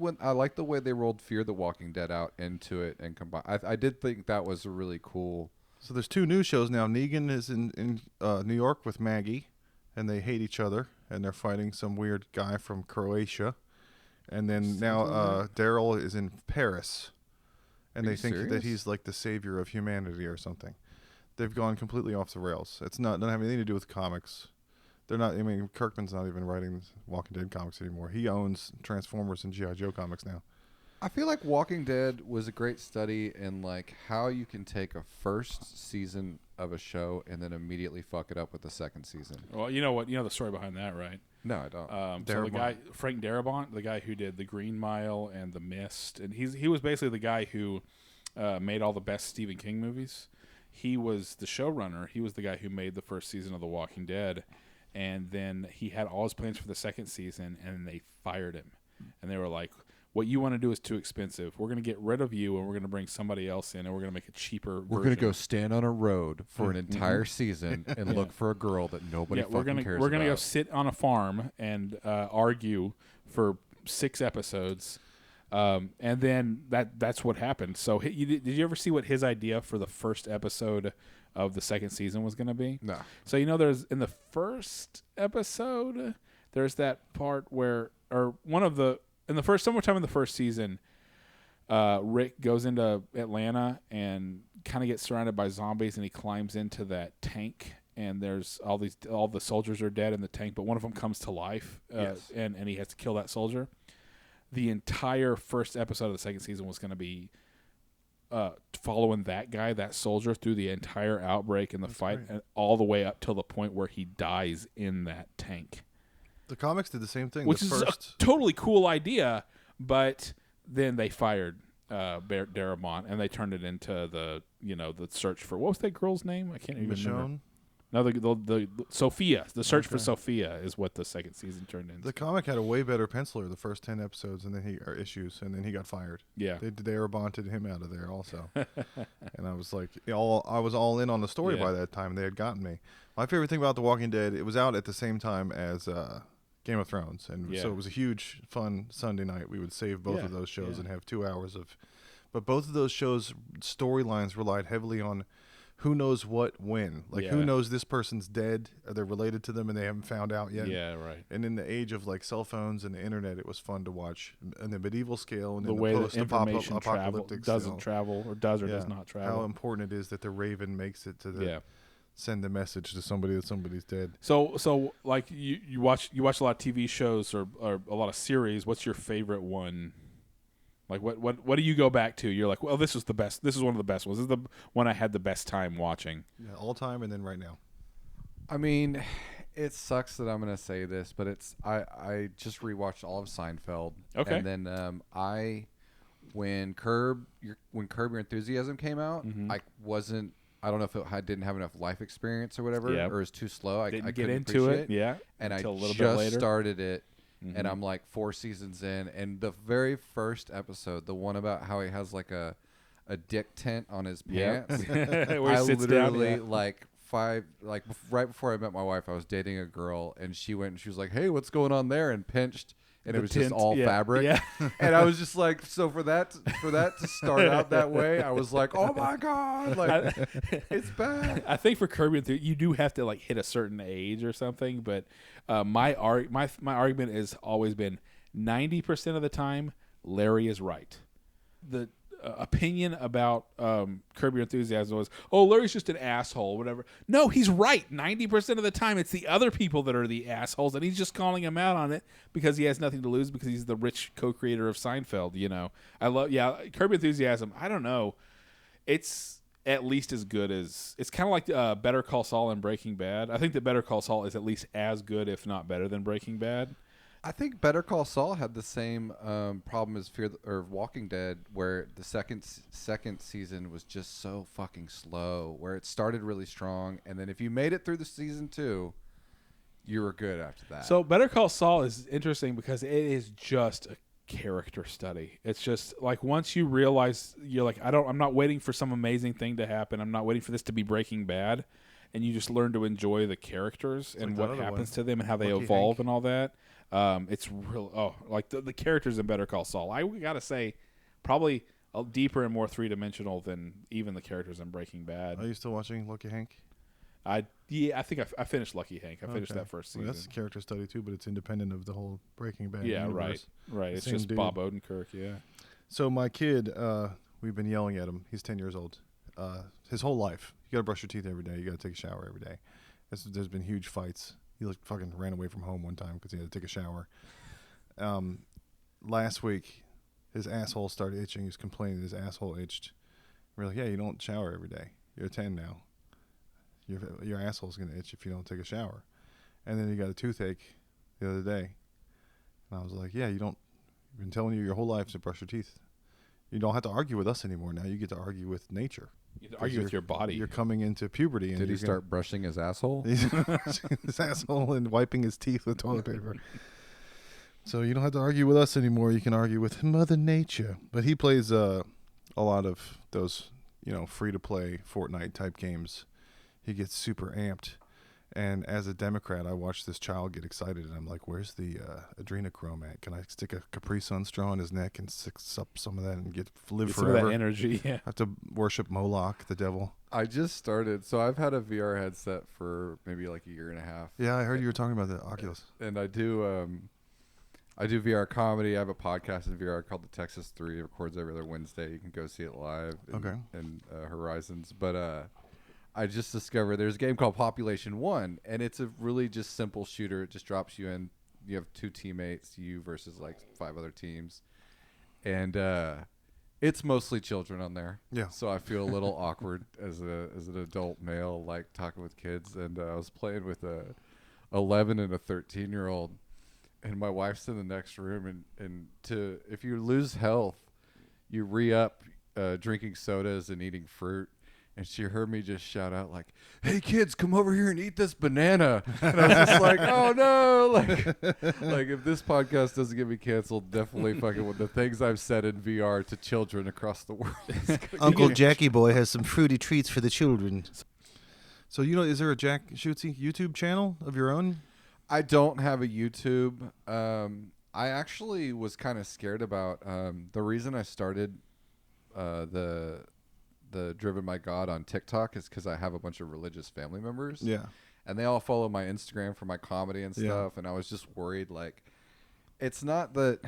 the way they rolled Fear the Walking Dead out into it and combine. I did think that was really cool. So there's 2 new shows now. Negan is in New York with Maggie, and they hate each other, and they're fighting some weird guy from Croatia. And then now Daryl is in Paris, and they think that he's like the savior of humanity or something. They've gone completely off the rails. It's not, doesn't have anything to do with comics. They're not, I mean, Kirkman's not even writing Walking Dead comics anymore. He owns Transformers and G.I. Joe comics now. I feel like Walking Dead was a great study in like how you can take a first season of a show and then immediately fuck it up with the second season. Well, you know what? You know the story behind that, right? No, I don't. So the guy Frank Darabont, the guy who did The Green Mile and The Mist, and he was basically the guy who made all the best Stephen King movies. He was the showrunner. He was the guy who made the first season of The Walking Dead, and then he had all his plans for the second season, and they fired him. And they were like, what you want to do is too expensive. We're going to get rid of you, and we're going to bring somebody else in, and we're going to make a cheaper We're going to go stand on a road for an entire season and look for a girl that nobody fucking cares about. We're going to go sit on a farm and argue for 6 episodes, and then that's what happened. So did you ever see what his idea for the first episode of the second season was going to be? No. So there's in the first episode, there's that part where, or one of the, sometime in the first season, Rick goes into Atlanta and kind of gets surrounded by zombies, and he climbs into that tank, and there's all the soldiers are dead in the tank, but one of them comes to life, and he has to kill that soldier. The entire first episode of the second season was going to be following that soldier through the entire outbreak and the fight, and all the way up till the point where he dies in that tank. The comics did the same thing. Which is a totally cool idea, but then they fired Darabont, and they turned it into the search for, what was that girl's name? I can't even remember. No, the Sophia. The search for Sophia is what the second season turned into. The comic had a way better penciler the first 10 episodes, and then he got fired. Yeah, they Darabonted him out of there also. And I was like, I was all in on the story by that time. They had gotten me. My favorite thing about The Walking Dead, it was out at the same time as Game of Thrones, and so it was a huge, fun Sunday night. We would save both of those shows and have 2 hours of. But both of those shows' storylines relied heavily on who knows what when. Like, who knows this person's dead? Are they related to them and they haven't found out yet? Yeah, right. And in the age of like cell phones and the internet, it was fun to watch. And the medieval scale and the way that information doesn't travel or does not travel. How important it is that the Raven makes it to the send the message to somebody that somebody's dead. So like you watch a lot of TV shows or a lot of series. What's your favorite one? Like what do you go back to? You're like, well, this was the best. This is one of the best ones. This is the one I had the best time watching. Yeah, all time and then right now. I mean, it sucks that I'm gonna say this, but I just rewatched all of Seinfeld. Okay. And then when Curb Your Enthusiasm came out, I don't know if I didn't have enough life experience or whatever, or it was too slow. I get couldn't into appreciate it. Yeah. And I a little just bit later. started it. And I'm like 4 seasons in, and the very first episode, the one about how he has like a dick tent on his pants, Where he sits literally down, right before I met my wife, I was dating a girl, and she went and she was like, "Hey, what's going on there?" and pinched, and it was just all fabric. Yeah. And I was just like, so for that to start out that way, I was like, oh my god, like it's bad. I think for Kirby, you do have to like hit a certain age or something. But my argument has always been 90% of the time, Larry is right. The opinion about Curb Your Enthusiasm was, oh, Larry's just an asshole, whatever. No, he's right. 90% of the time, it's the other people that are the assholes, and he's just calling him out on it because he has nothing to lose because he's the rich co-creator of Seinfeld. I love Curb Your Enthusiasm. I don't know. It's at least as good as, it's kind of like Better Call Saul and Breaking Bad. I think that Better Call Saul is at least as good, if not better, than Breaking Bad. I think Better Call Saul had the same problem as Walking Dead, where the second season was just so fucking slow, where it started really strong, and then if you made it through the season 2, you were good after that. So Better Call Saul is interesting because it is just a character study. It's just like once you realize, you're like, I'm not waiting for some amazing thing to happen. I'm not waiting for this to be Breaking Bad, and you just learn to enjoy the characters and what happens to them and how they evolve and all that. It's real. Like the characters in Better Call Saul, I gotta say, probably deeper and more 3-dimensional than even the characters in Breaking Bad. Are you still watching Lucky Hank? I think I finished Lucky Hank. I finished that first season. Well, that's a character study too, but it's independent of the whole Breaking Bad. Yeah, universe. right. It's Same just dude. Bob Odenkirk. Yeah. So my kid, we've been yelling at him. He's 10 years old. His whole life, you gotta brush your teeth every day. You gotta take a shower every day. There's been huge fights. He fucking ran away from home one time because he had to take a shower. Last week, his asshole started itching. He was complaining his asshole itched. We're like, yeah, you don't shower every day. You're 10 now. Your asshole's gonna itch if you don't take a shower. And then he got a toothache the other day, and I was like, yeah, I've been telling you your whole life to brush your teeth. You don't have to argue with us anymore. Now you get to argue with nature. You have to argue with your body. You're coming into puberty. And Did he start brushing his asshole? He's brushing his asshole and wiping his teeth with toilet paper. So you don't have to argue with us anymore. You can argue with Mother Nature. But he plays a lot of those, free-to-play Fortnite type games. He gets super amped. And as a Democrat, I watched this child get excited, and I'm like, where's the adrenochrome at? Can I stick a Capri Sun straw in his neck and suck some of that and live Get forever? some of that energy. Yeah. I have to worship Moloch, the devil. I just started. So I've had a VR headset for maybe like a year and a half. Yeah, I heard you were talking about the Oculus. And I do VR comedy. I have a podcast in VR called The Texas 3. It records every other Wednesday. You can go see it live in Horizons. But I just discovered there's a game called Population 1, and it's a really just simple shooter. It just drops you in. You have 2 teammates, you versus like 5 other teams. And it's mostly children on there. Yeah. So I feel a little awkward as an adult male, like talking with kids. And I was playing with a 11 and a 13-year-old. And my wife's in the next room, and if you lose health, you re-up drinking sodas and eating fruit. And she heard me just shout out like, "Hey kids, come over here and eat this banana!" And I was just like, "Oh no!" Like if this podcast doesn't get me canceled, definitely fucking with the things I've said in VR to children across the world. Uncle Jackie Boy has some fruity treats for the children. So is there a Jack Schutze YouTube channel of your own? I don't have a YouTube. I actually was kind of scared about the reason I started the Driven by God on TikTok is because I have a bunch of religious family members. Yeah. And they all follow my Instagram for my comedy and stuff. Yeah. And I was just worried, like, it's not that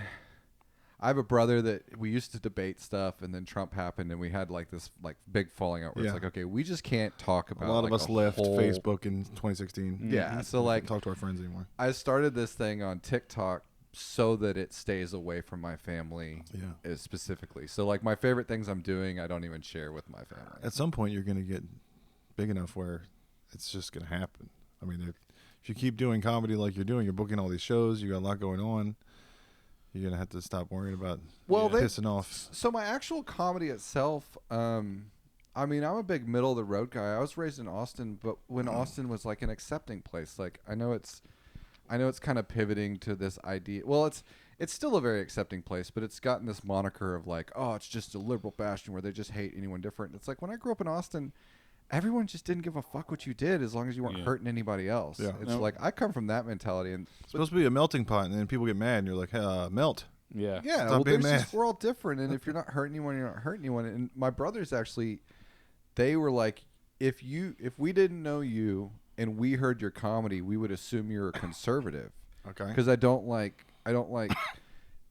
I have a brother that we used to debate stuff, and then Trump happened, and we had like this like big falling out where it's like, okay, we just can't talk about. A lot like, of us left Facebook in 2016. Yeah. So like, Can't talk to our friends anymore. I started this thing on TikTok so that it stays away from my family specifically. So like my favorite things I'm doing, I don't even share with my family. At some point, you're going to get big enough where it's just going to happen. I mean, if you keep doing comedy like you're doing, you're booking all these shows, you got a lot going on, you're going to have to stop worrying about pissing off. So my actual comedy itself, I mean, I'm a big middle of the road guy. I was raised in Austin, but when Austin was like an accepting place, like I know it's kind of pivoting to this idea. Well, it's still a very accepting place, but it's gotten this moniker of like, oh, it's just a liberal bastion where they just hate anyone different. It's like when I grew up in Austin, everyone just didn't give a fuck what you did as long as you weren't hurting anybody else. Yeah. It's like I come from that mentality, and It's supposed to be a melting pot, and then people get mad, and you're like, hey, melt. Yeah. yeah, Stop well, being there's mad. just, we're all different, and if you're not hurting anyone, you're not hurting anyone. And my brothers actually, they were like, if we didn't know you and we heard your comedy, we would assume you're a conservative. Okay. Because I don't like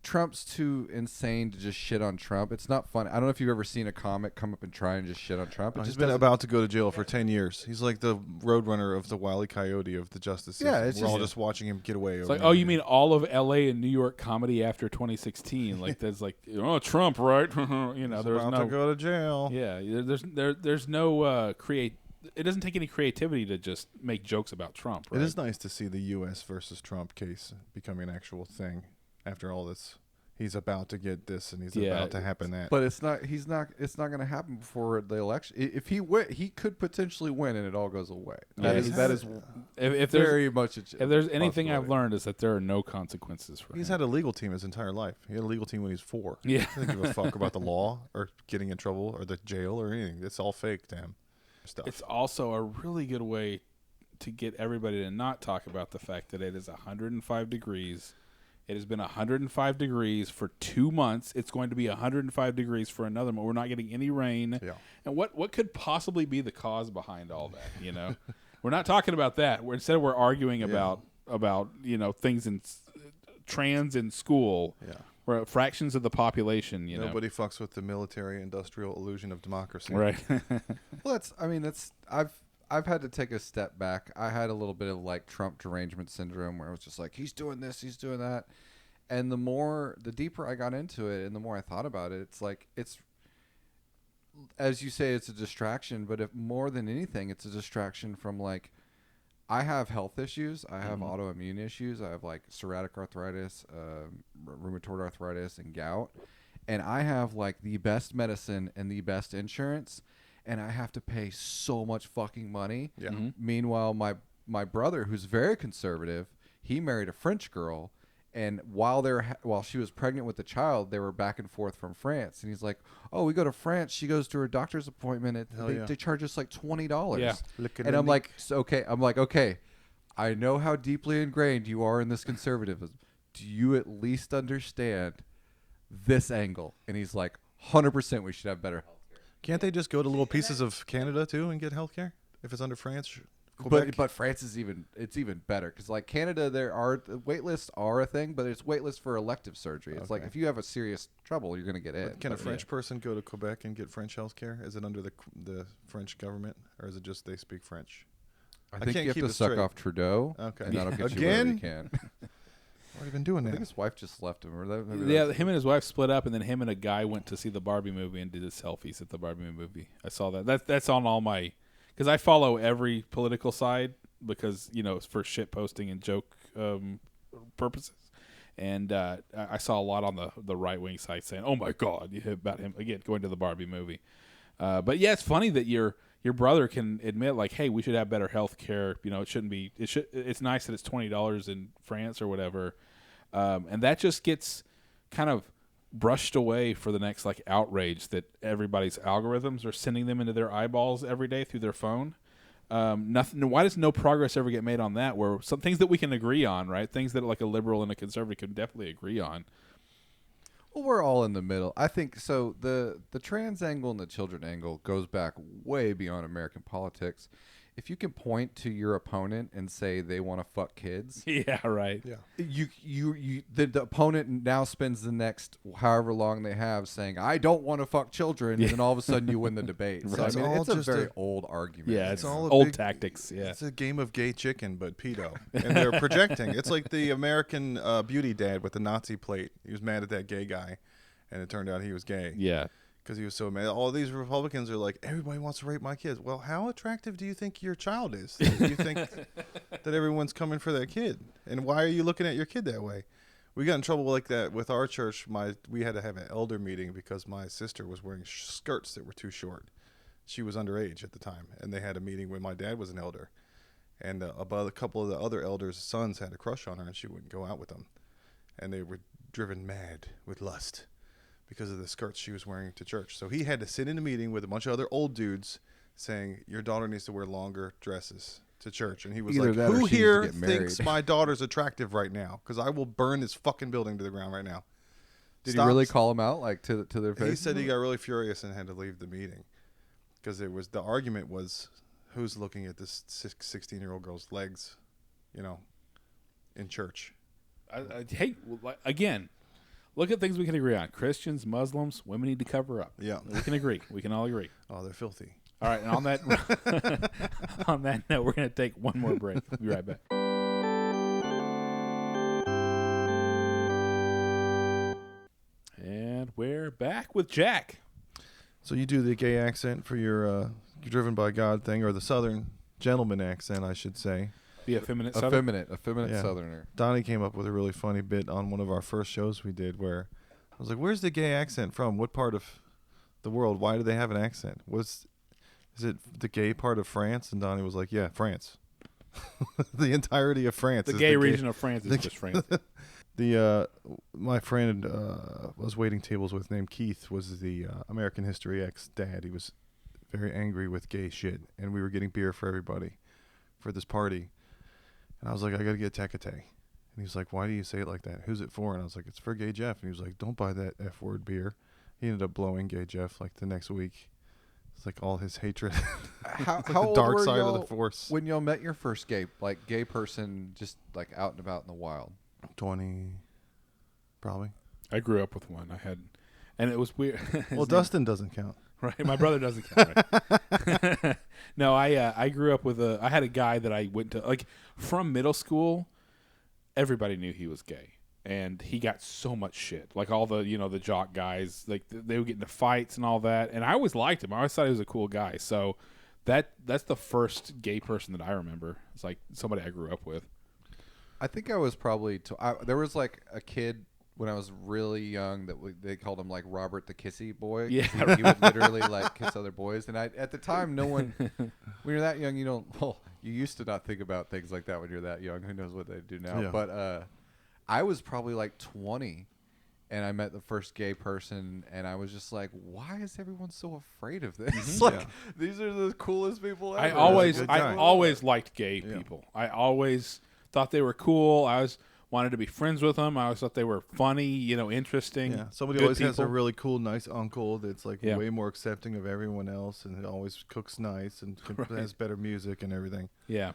Trump's too insane to just shit on Trump. It's not fun. I don't know if you've ever seen a comic come up and try and just shit on Trump. He's just been doesn't- about to go to jail for 10 years. He's like the roadrunner of the Wile E. Coyote of the justice system. Yeah, it's We're all just- just watching him get away. It's like, oh, you mean all of L.A. and New York comedy after 2016? Like, there's like, oh, Trump, right? You know, there's about no. to go to jail. Yeah, there's no It doesn't take any creativity to just make jokes about Trump. Right? It is nice to see the U.S. versus Trump case becoming an actual thing after all this. He's about to get this, and he's about to happen that. But it's not. He's not. It's not going to happen before the election. If he win, he could potentially win, and it all goes away. That is if very much. if there's anything I've possibility. learned is that there are no consequences for He's him. had a legal team his entire life. He had a legal team when he was 4. Yeah. He doesn't give a fuck about the law or getting in trouble or the jail or anything. It's all fake to him. Stuff. It's also a really good way to get everybody to not talk about the fact that it is 105 degrees. It has been 105 degrees for 2 months. It's going to be 105 degrees for another month. We're not getting any rain. Yeah. And what could possibly be the cause behind all that, you know? We're not talking about that. Instead we're arguing Yeah. about things in trans in school. Yeah. We're fractions of the population. Nobody fucks with the military-industrial illusion of democracy. Right. Well, I've had to take a step back. I had a little bit of like Trump derangement syndrome where I was just like, he's doing this, he's doing that. And the deeper I got into it and the more I thought about it, it's like, as you say, it's a distraction, but if more than anything, it's a distraction from like, I have health issues. I have autoimmune issues. I have like psoriatic arthritis, rheumatoid arthritis, and gout. And I have like the best medicine and the best insurance, and I have to pay so much fucking money. Yeah. Meanwhile, my brother, who's very conservative, he married a French girl, and while she was pregnant with the child, they were back and forth from France. And he's like, "Oh, we go to France. She goes to her doctor's appointment. They charge us like $20." Yeah. And I'm like, okay. I know how deeply ingrained you are in this conservatism. Do you at least understand this angle? And he's like, 100% we should have better health care. Can't they just go to little pieces of Canada too and get health care if it's under France? Quebec? But France is even better because like Canada, the wait lists are a thing, but it's wait lists for elective surgery. It's like Okay. if you have a serious trouble, you're gonna get in. Can a But, French person go to Quebec and get French health care? Is it under the French government, or is it just they speak French? I think can't you have keep to it suck straight. off Trudeau, Okay. and that'll get you Again? wherever you can. What have you been doing I that? think his wife just left him. Or maybe Yeah, that's- him and his wife split up, and then him and a guy went to see the Barbie movie and did the selfies at the Barbie movie. I saw that. That's on all my, because I follow every political side because it's for shit posting and joke purposes. And I saw a lot on the right wing side saying, "Oh my God," about him again going to the Barbie movie. But yeah, it's funny that your brother can admit like, "Hey, we should have better health care. It shouldn't be. It's nice that it's $20 in France or whatever." And that just gets kind of brushed away for the next like outrage that everybody's algorithms are sending them into their eyeballs every day through their phone. Nothing. Why does no progress ever get made on that? Where some things that we can agree on, right? Things that like a liberal and a conservative can definitely agree on. Well, we're all in the middle. I think so. The trans angle and the children angle goes back way beyond American politics. If you can point to your opponent and say they want to fuck kids, Yeah, right. Yeah. the opponent now spends the next however long they have saying I don't want to fuck children, and then all of a sudden you win the debate. So It's I mean, all it's a just very a- old argument. Yeah, it's all a old big- tactics. Yeah. It's a game of gay chicken, but pedo. And they're projecting. It's like the American beauty dad with the Nazi plate. He was mad at that gay guy, and it turned out he was gay. Yeah. Because he was so mad. All these Republicans are like, everybody wants to rape my kids. Well, how attractive do you think your child is? Do you think that everyone's coming for that kid? And why are you looking at your kid that way? We got in trouble like that with our church. We had to have an elder meeting because my sister was wearing skirts that were too short. She was underage at the time, and they had a meeting when my dad was an elder. And about a couple of the other elders' sons had a crush on her, and she wouldn't go out with them. And they were driven mad with lust because of the skirts she was wearing to church. So he had to sit in a meeting with a bunch of other old dudes saying, your daughter needs to wear longer dresses to church. And he was Either like, that or who she needs to here get married." thinks my daughter's attractive right now? Because I will burn this fucking building to the ground right now. Did he really call them out like to their face? He said he got really furious and had to leave the meeting because the argument was who's looking at this 16-year-old girl's legs, in church. Hey, again, look at things we can agree on. Christians, Muslims, women need to cover up. Yeah. We can agree. We can all agree. Oh, they're filthy. All right, and on that on that note, we're going to take one more break. We'll be right back. And we're back with Jack. So you do the gay accent for your driven by God thing, or the Southern gentleman accent, I should say. Be effeminate Southern. effeminate Yeah. Southerner. Donnie came up with a really funny bit on one of our first shows we did where I was like, where's the gay accent from? What part of the world? Why do they have an accent? Is it the gay part of France? And Donnie was like, yeah, France. The entirety of France. The is gay region of France is the- just France. My friend was waiting tables with named Keith was the American History X dad. He was very angry with gay shit, and we were getting beer for everybody for this party. And I was like, I gotta get Tecate. And he was like, why do you say it like that? Who's it for? And I was like, it's for Gay Jeff. And he was like, don't buy that F-word beer. He ended up blowing Gay Jeff like the next week It's like all his hatred. How, It's like how the old dark were side of y'all the Force. when y'all met your first gay person, just like out and about in the wild? 20, probably. I grew up with one. And it was weird. Well, Dustin doesn't count. Right, my brother doesn't count. Right? No, I grew up with I had a guy that I went to like from middle school. Everybody knew he was gay, and he got so much shit. Like all the the jock guys, like they would get into fights and all that. And I always liked him. I always thought he was a cool guy. So that's the first gay person that I remember. It's like somebody I grew up with. I think I was probably there was like a kid when I was really young that they called him like Robert the Kissy Boy. Yeah. He would literally like kiss other boys, and at the time, no one when you're that young, you don't. Well, you used to not think about things like that when you're that young. Who knows what they do now? Yeah. But I was probably like 20, and I met the first gay person, and I was just like, why is everyone so afraid of this? Like these are the coolest people ever. I always good guy. liked gay people. I always thought they were cool. I always wanted to be friends with them. I always thought they were funny, interesting. Yeah, somebody good always has a people. really cool, nice uncle that's like Yeah. way more accepting of everyone else, and it always cooks nice and has better music and everything. Yeah.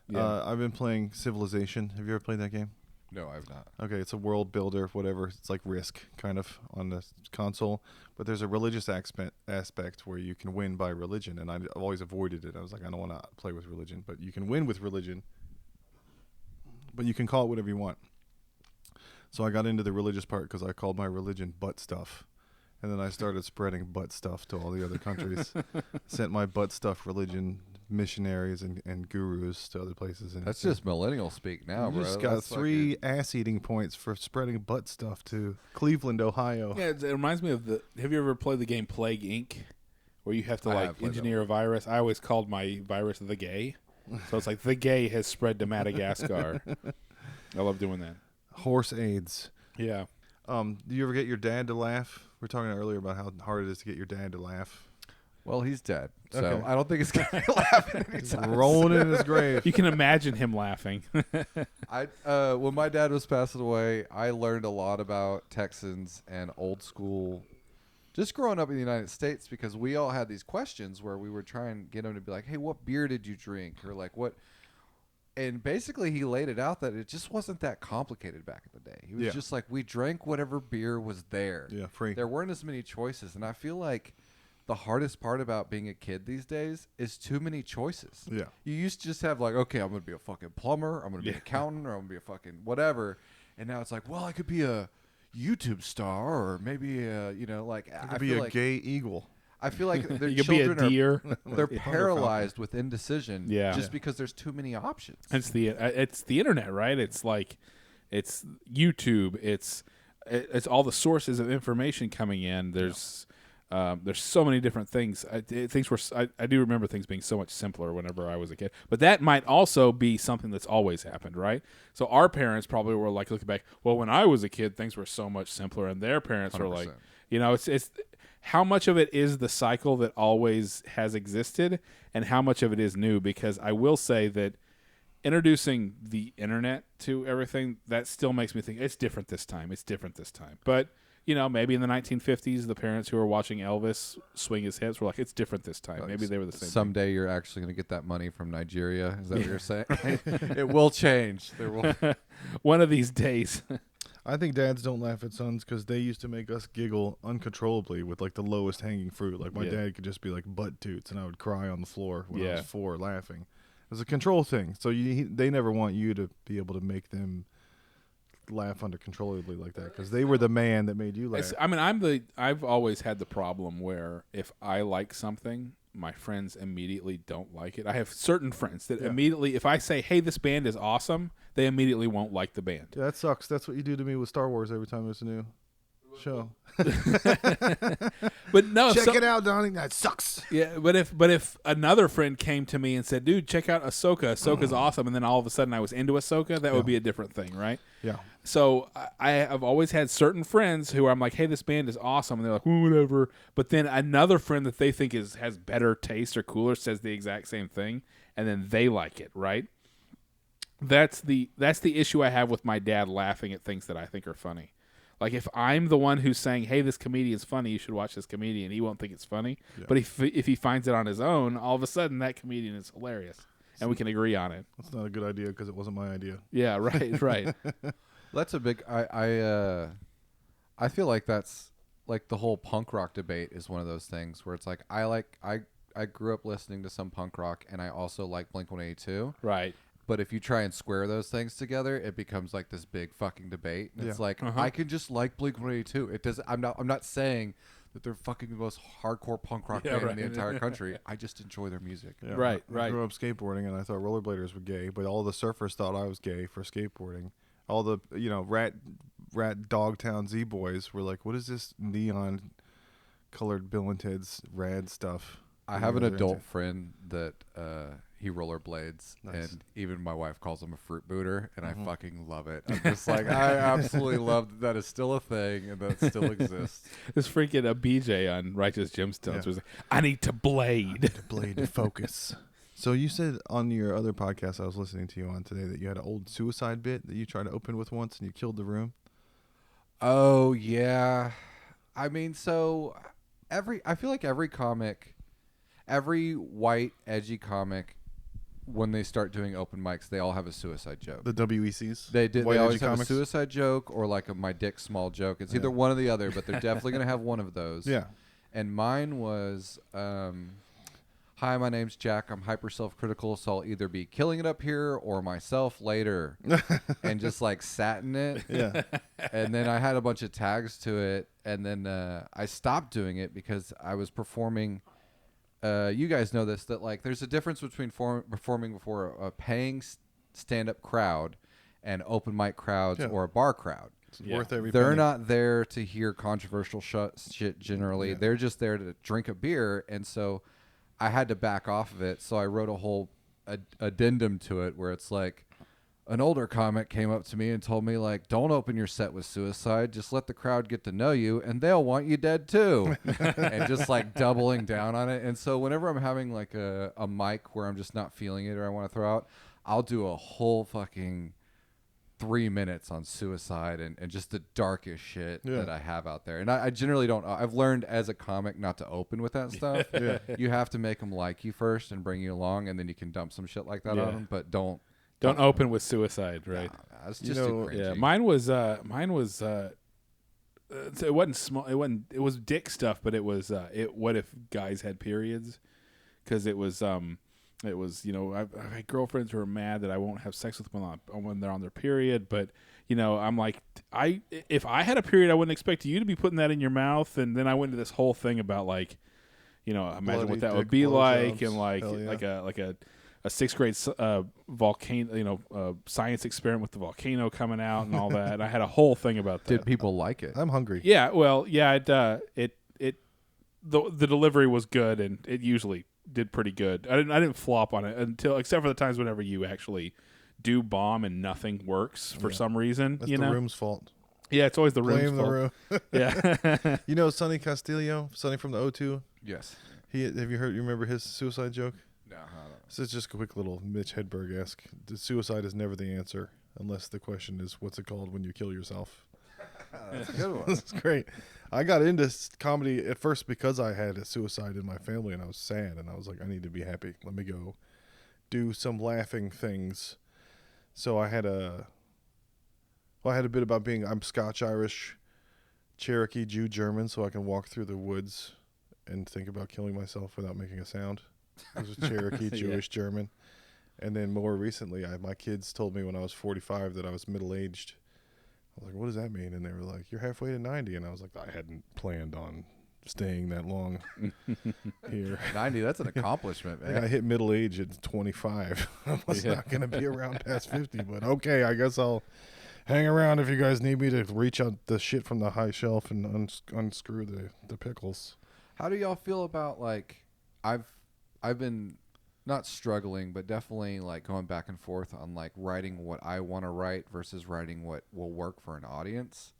Yeah. I've been playing Civilization. Have you ever played that game? No, I've not. Okay, it's a world builder, whatever. It's like Risk, kind of, on the console. But there's a religious aspect where you can win by religion, and I've always avoided it. I was like, I don't want to play with religion, but you can win with religion. But you can call it whatever you want. So I got into the religious part because I called my religion butt stuff. And then I started spreading butt stuff to all the other countries. Sent my butt stuff religion missionaries and gurus to other places. And That's just millennial speak now, you bro. just got That's 3 ass-eating points for spreading butt stuff to Cleveland, Ohio. Yeah, it reminds me of have you ever played the game Plague Inc., where you have to I like have played that engineer a virus? I always called my virus the gay. So it's like the gay has spread to Madagascar. I love doing that. Horse AIDS. Yeah. Do you ever get your dad to laugh? We were talking earlier about how hard it is to get your dad to laugh. Well, he's dead, so Okay. I don't think it's gonna be laughing He's anytime rolling soon. in his grave. You can imagine him laughing. When my dad was passing away, I learned a lot about Texans and old school. Just growing up in the United States, because we all had these questions where we were trying to get him to be like, "Hey, what beer did you drink?" or like, "What?" And basically, he laid it out that it just wasn't that complicated back in the day. He was Yeah. just like, we drank whatever beer was there. Yeah, free. There weren't as many choices, and I feel like the hardest part about being a kid these days is too many choices. Yeah. You used to just have like, okay, I'm going to be a fucking plumber, I'm going to be an accountant, or I'm going to be a fucking whatever. And now it's like, well, I could be a YouTube star, or maybe like I I could be feel a like gay eagle. I feel like their You could be a children deer. they're paralyzed with indecision Yeah. just because there's too many options. It's the internet, right? It's like it's YouTube. It's all the sources of information coming in. There's so many different things. I do remember things being so much simpler whenever I was a kid. But that might also be something that's always happened, right? So our parents probably were like looking back. Well, when I was a kid, things were so much simpler, and their parents were like, 100%. it's how much of it is the cycle that always has existed, and how much of it is new? Because I will say that introducing the internet to everything, that still makes me think it's different this time. It's different this time. But, maybe in the 1950s, the parents who were watching Elvis swing his hips were like, it's different this time. Maybe they were the same. Someday you're actually going to get that money from Nigeria. Is that what you're saying? It will change. There will. One of these days. I think dads don't laugh at sons because they used to make us giggle uncontrollably with like the lowest hanging fruit. Like my Yeah. dad could just be like butt toots, and I would cry on the floor when I Yeah. was 4 laughing. It was a control thing. So they never want you to be able to make them laugh uncontrollably like that because they were the man that made you laugh. I've always had the problem where if I like something, my friends immediately don't like it. I have certain friends that immediately, if I say, hey, this band is awesome, they immediately won't like the band. Yeah, that sucks. That's what you do to me with Star Wars every time there's a new show. But no, Check it out, Donnie. That sucks. Yeah, but if another friend came to me and said, dude, check out Ahsoka. Ahsoka's awesome, and then all of a sudden I was into Ahsoka, that would be a different thing, right? Yeah. So I've always had certain friends who I'm like, hey, this band is awesome, and they're like, well, whatever. But then another friend that they think has better taste or cooler says the exact same thing, and then they like it, right? That's the issue I have with my dad laughing at things that I think are funny. Like if I'm the one who's saying, "Hey, this comedian's funny. You should watch this comedian," he won't think it's funny. Yeah. But if he finds it on his own, all of a sudden that comedian is hilarious, and we can agree on it. That's not a good idea because it wasn't my idea. Yeah, right, right. That's a big. I feel like that's like the whole punk rock debate is one of those things where it's like I grew up listening to some punk rock and I also like Blink-182. Right. But if you try and square those things together, it becomes like this big fucking debate. And it's Yeah. like I can just like Blink-182. It does. I'm not saying that they're fucking the most hardcore punk rock band in the entire country. I just enjoy their music. Yeah, Right, I right. grew up skateboarding, and I thought rollerbladers were gay, but all the surfers thought I was gay for skateboarding. All the rat Dogtown Z boys were like, "What is this neon colored Bill and Ted's rad stuff?" I have an They're adult into- friend that he rollerblades, Nice. and even my wife calls him a fruit booter, and I fucking love it. I'm just like, I absolutely love that is still a thing and that still exists. This freaking a BJ on Righteous Gemstones Yeah. was like, "I need to blade." The blade to focus. So you said on your other podcast I was listening to you on today that you had an old suicide bit that you tried to open with once and you killed the room. Oh yeah, I mean, so I feel like every comic, every white edgy comic, when they start doing open mics, they all have a suicide joke. The WECs. They did. White They always edgy have comics? a suicide joke or like a my dick small joke. It's either one or the other, but they're definitely gonna have one of those. Yeah. And mine was, "Hi, my name's Jack. I'm hyper self-critical, so I'll either be killing it up here or myself later," and just like sat in it. Yeah. And then I had a bunch of tags to it, and then I stopped doing it because I was performing. You guys know this, that like there's a difference between performing before a paying stand-up crowd and open mic crowds Yeah. or a bar crowd. It's worth every They're penny. not there to hear controversial shit generally. Yeah. They're just there to drink a beer, and so I had to back off of it. So I wrote a whole addendum to it where it's like, an older comic came up to me and told me, like, "Don't open your set with suicide. Just let the crowd get to know you, and they'll want you dead too." And just like doubling down on it. And so whenever I'm having like a mic where I'm just not feeling it or I want to throw out, I'll do a whole fucking 3 minutes on suicide and just the darkest shit Yeah. that I have out there. And I generally don't. I've learned as a comic not to open with that stuff. Yeah. You have to make them like you first and bring you along, and then you can dump some shit like that Yeah. on them. But don't Don't open with suicide, right? It's You just know, too cringy. Yeah, mine was it wasn't small. It was dick stuff, but it was what if guys had periods? Because it was I had girlfriends who are mad that I won't have sex with them when they're on their period, but I'm like, if I had a period, I wouldn't expect you to be putting that in your mouth. And then I went into this whole thing about like, imagine Bloody what that would dick be like, blowjobs. and like Hell yeah. a sixth grade volcano, science experiment with the volcano coming out and all that. And I had a whole thing about that. Did people like it? I'm hungry. Yeah, well, yeah, the delivery was good, and it usually did pretty good. I didn't flop on it except for the times whenever you actually do bomb and nothing works for some reason. That's the room's fault. Yeah, it's always the room's Blame the fault. room. Yeah, You know Sonny Castillo, Sonny from the O2? Yes. You remember his suicide joke? No. So it's just a quick little Mitch Hedberg-esque. Suicide is never the answer unless the question is, what's it called when you kill yourself? That's a good one. That's great. I got into comedy at first because I had a suicide in my family and I was sad and I was like, I need to be happy. Let me go do some laughing things. So I had a bit about I'm Scotch, Irish, Cherokee, Jew, German, so I can walk through the woods and think about killing myself without making a sound. It was Cherokee, Jewish, German. And then more recently, my kids told me when I was 45 that I was middle-aged. I was like, what does that mean? And they were like, you're halfway to 90. And I was like, I hadn't planned on staying that long here. 90, that's an accomplishment, I think man. I hit middle age at 25. I was not going to be around past 50, but okay, I guess I'll hang around if you guys need me to reach out the shit from the high shelf and unscrew the pickles. How do y'all feel about, like, I've been not struggling, but definitely like going back and forth on like writing what I want to write versus writing what will work for an audience.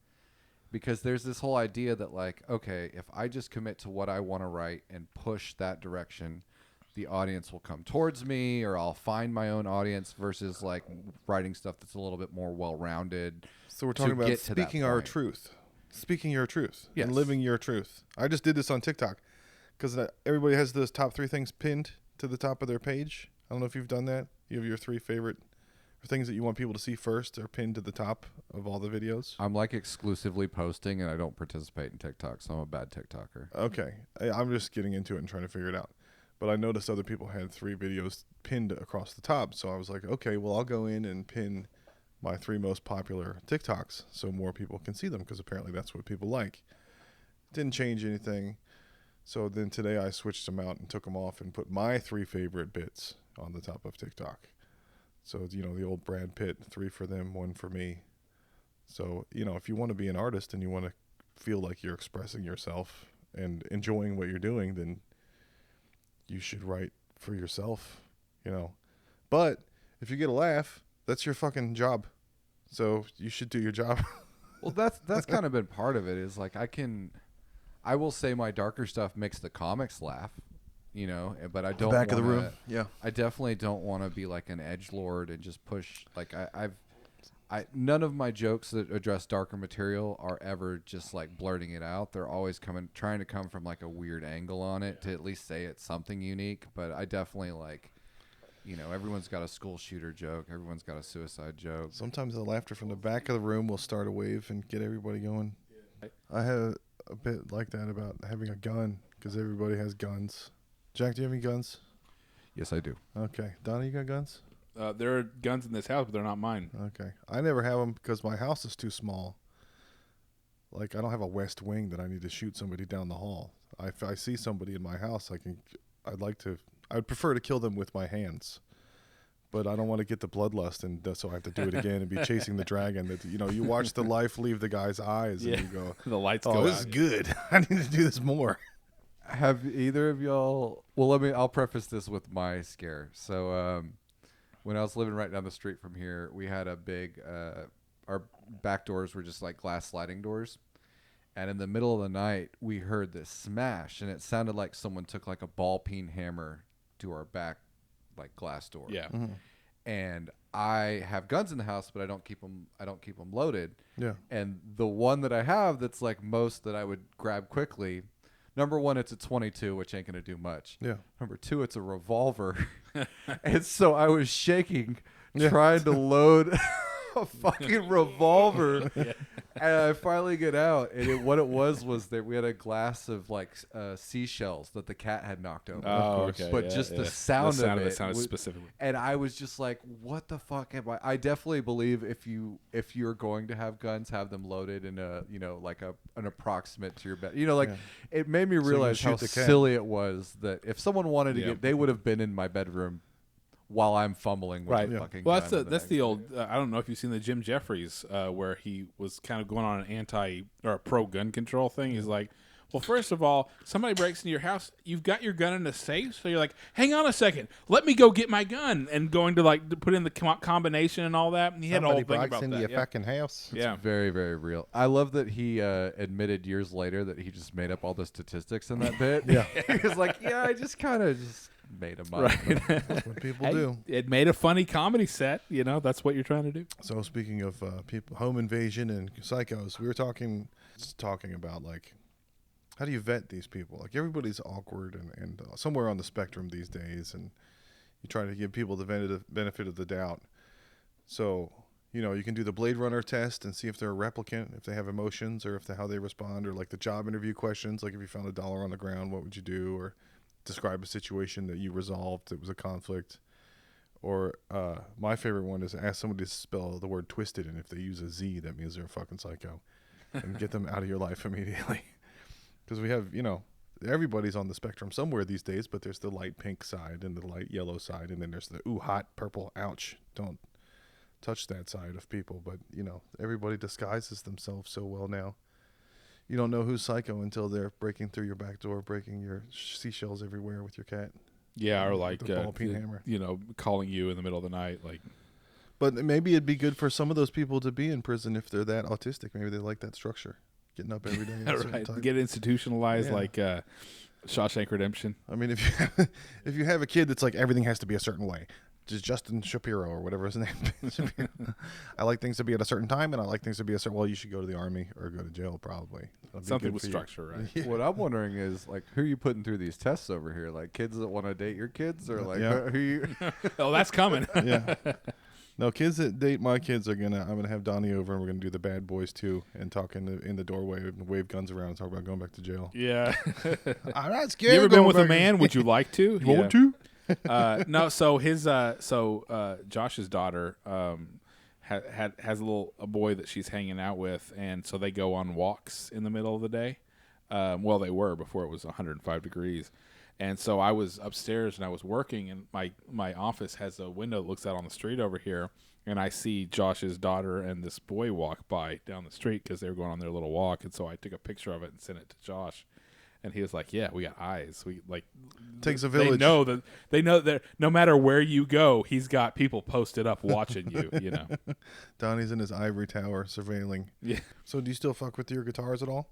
Because there's this whole idea that like, okay, if I just commit to what I want to write and push that direction, the audience will come towards me, or I'll find my own audience, versus like writing stuff that's a little bit more well-rounded. So we're talking to about get to that speaking our point. truth. speaking your truth Yes. and living your truth. I just did this on TikTok because everybody has those top 3 things pinned to the top of their page. I don't know if you've done that. You have your 3 favorite things that you want people to see first are pinned to the top of all the videos. I'm like exclusively posting, and I don't participate in TikTok, so I'm a bad TikToker. Okay. I'm just getting into it and trying to figure it out. But I noticed other people had 3 videos pinned across the top. So I was like, okay, well, I'll go in and pin my 3 most popular TikToks so more people can see them, because apparently that's what people like. Didn't change anything. So then today I switched them out and took them off and put my 3 favorite bits on the top of TikTok. So, you know, the old Brad Pitt, 3 for them, 1 for me. So, you know, if you want to be an artist and you want to feel like you're expressing yourself and enjoying what you're doing, then you should write for yourself, you know. But if you get a laugh, that's your fucking job. So you should do your job. Well, that's kind of been part of it, is like I will say my darker stuff makes the comics laugh, you know, but I don't Back of the wanna- room. Yeah. I definitely don't want to be like an edgelord and just push. Like none of my jokes that address darker material are ever just like blurting it out. They're always trying to come from like a weird angle on it to at least say it's something unique. But I definitely like, you know, everyone's got a school shooter joke. Everyone's got a suicide joke. Sometimes the laughter from the back of the room will start a wave and get everybody going. I had a bit like that about having a gun, because everybody has guns. Jack, do you have any guns? Yes, I do. Okay. Donna, you got guns? There are guns in this house, but they're not mine. Okay. I never have them because my house is too small. Like, I don't have a west wing that I need to shoot somebody down the hall. If I see somebody in my house, I'd prefer to kill them with my hands. But I don't want to get the bloodlust, and so I have to do it again and be chasing the dragon. That, you know, you watch the life leave the guy's eyes, and you go, The lights "Oh, go this out. is good. I need to do this more." Have either of y'all? Well, I'll preface this with my scare. So, when I was living right down the street from here, we had a big. Our back doors were just like glass sliding doors, and in the middle of the night, we heard this smash, and it sounded like someone took like a ball peen hammer to our back, like glass door. Yeah. And I have guns in the house, but I don't keep them loaded. Yeah. And the one that I have that's like most that I would grab quickly, number 1, it's a 22, which ain't gonna do much. Yeah. Number 2, it's a revolver. And so I was shaking, Yeah. trying to load a fucking revolver. And I finally get out, and what it was that we had a glass of like seashells that the cat had knocked over. Oh, okay. But yeah, just yeah. the sound of it sounded was- specifically. And I was just like, what the fuck am I? I definitely believe if you're going to have guns, have them loaded in a, you know, like an approximate to your bed. You know, like it made me you can realize how shoot the cat. silly it was that if someone wanted to Yeah. get, they would have been in my bedroom while I'm fumbling with Right. the Yeah. fucking Well, gun. that's the old. I don't know if you've seen the Jim Jeffries, where he was kind of going on an a pro gun control thing. He's like, well, first of all, somebody breaks into your house, you've got your gun in a safe, so you're like, hang on a second, let me go get my gun, and going to like to put in the combination and all that. And he had a whole thing about that. Yeah. fucking house. Yeah. Very, very real. I love that he admitted years later that he just made up all the statistics in that bit. Yeah. He was like, yeah, I just kind of just made them up. Right. That's what people Hey, do. it made a funny comedy set. You know, that's what you're trying to do. So speaking of people, home invasion and psychos, we were talking about like, how do you vet these people? Like, everybody's awkward and somewhere on the spectrum these days, and you try to give people the benefit of the doubt. So, you know, you can do the Blade Runner test and see if they're a replicant, if they have emotions, or how they respond, or like the job interview questions, like if you found $1 on the ground, what would you do? Or describe a situation that you resolved that was a conflict. Or my favorite one is ask somebody to spell the word twisted, and if they use a Z, that means they're a fucking psycho, and get them out of your life immediately. Because we have, you know, everybody's on the spectrum somewhere these days, but there's the light pink side and the light yellow side, and then there's the ooh, hot purple, ouch, don't touch that side of people. But, you know, everybody disguises themselves so well now. You don't know who's psycho until they're breaking through your back door, breaking your seashells everywhere with your cat. Yeah, or like The ball peen hammer. you know, calling you in the middle of the night, like. But maybe it'd be good for some of those people to be in prison if they're that autistic. Maybe they like that structure, getting up every day. at a certain Right, time. get institutionalized Yeah. like Shawshank Redemption. I mean, if you have a kid that's like everything has to be a certain way, Justin Shapiro or whatever his name is. Shapiro. I like things to be at a certain time, and I like things to be a certain. Well, you should go to the army or go to jail probably. That'd be Something good with for you. structure, right? Yeah. What I'm wondering is like, who are you putting through these tests over here? Like kids that want to date your kids, or like Yeah. who you? Oh, that's coming. Yeah. No, kids that date my kids I'm gonna have Donnie over, and we're gonna do the Bad Boys too, and talk in the doorway and wave guns around and talk about going back to jail. Yeah. I'm not You scared. ever of been going with a back- man? Would you like to? You want to? No. So his Josh's daughter has a boy that she's hanging out with, and so they go on walks in the middle of the day. Well, they were before it was 105 degrees. And so I was upstairs and I was working, and my office has a window that looks out on the street over here, and I see Josh's daughter and this boy walk by down the street because they were going on their little walk. And so I took a picture of it and sent it to Josh, and he was like, "Yeah, we got eyes. We like Takes a They village. know that no matter where you go, he's got people posted up watching you. You know." Donnie's in his ivory tower surveilling. Yeah. So do you still fuck with your guitars at all?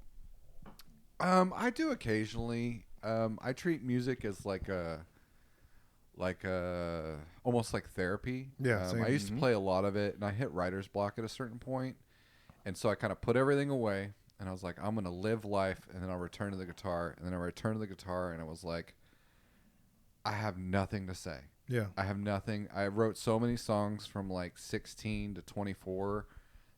I do occasionally. I treat music as like almost like therapy. Yeah, same. I used to play a lot of it, and I hit writer's block at a certain point, and so I kind of put everything away, and I was like, I'm gonna live life, and then I'll return to the guitar, and then I return to the guitar, and I was like, I have nothing to say. Yeah. I have nothing. I wrote so many songs from like 16 to 24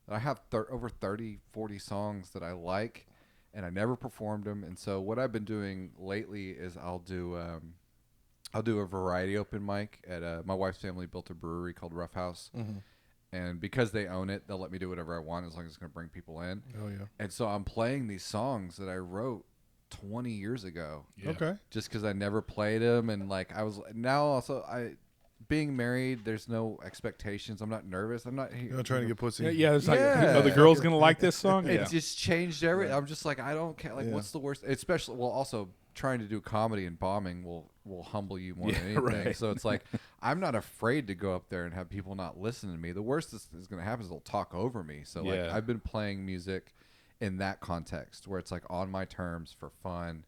that I have over 30, 40 songs that I like, and I never performed them. And so what I've been doing lately is I'll do a variety open mic at my wife's family built a brewery called Rough House. Mm-hmm. And because they own it, they'll let me do whatever I want as long as it's going to bring people in. Oh yeah. And so I'm playing these songs that I wrote 20 years ago. Yeah. Okay. Just because I never played them, and like I was now also being married, there's no expectations. I'm not nervous. I'm not. You're not trying to get pussy. Yeah, it's like, Yeah. oh, the girl's gonna like this song. It Yeah. just changed everything. I'm just like, I don't care. Like, Yeah. what's the worst? Especially, well, also trying to do comedy and bombing will humble you more than Yeah, anything. right. So it's like, I'm not afraid to go up there and have people not listen to me. The worst is going to happen is they'll talk over me. So like, Yeah. I've been playing music in that context where it's like on my terms for fun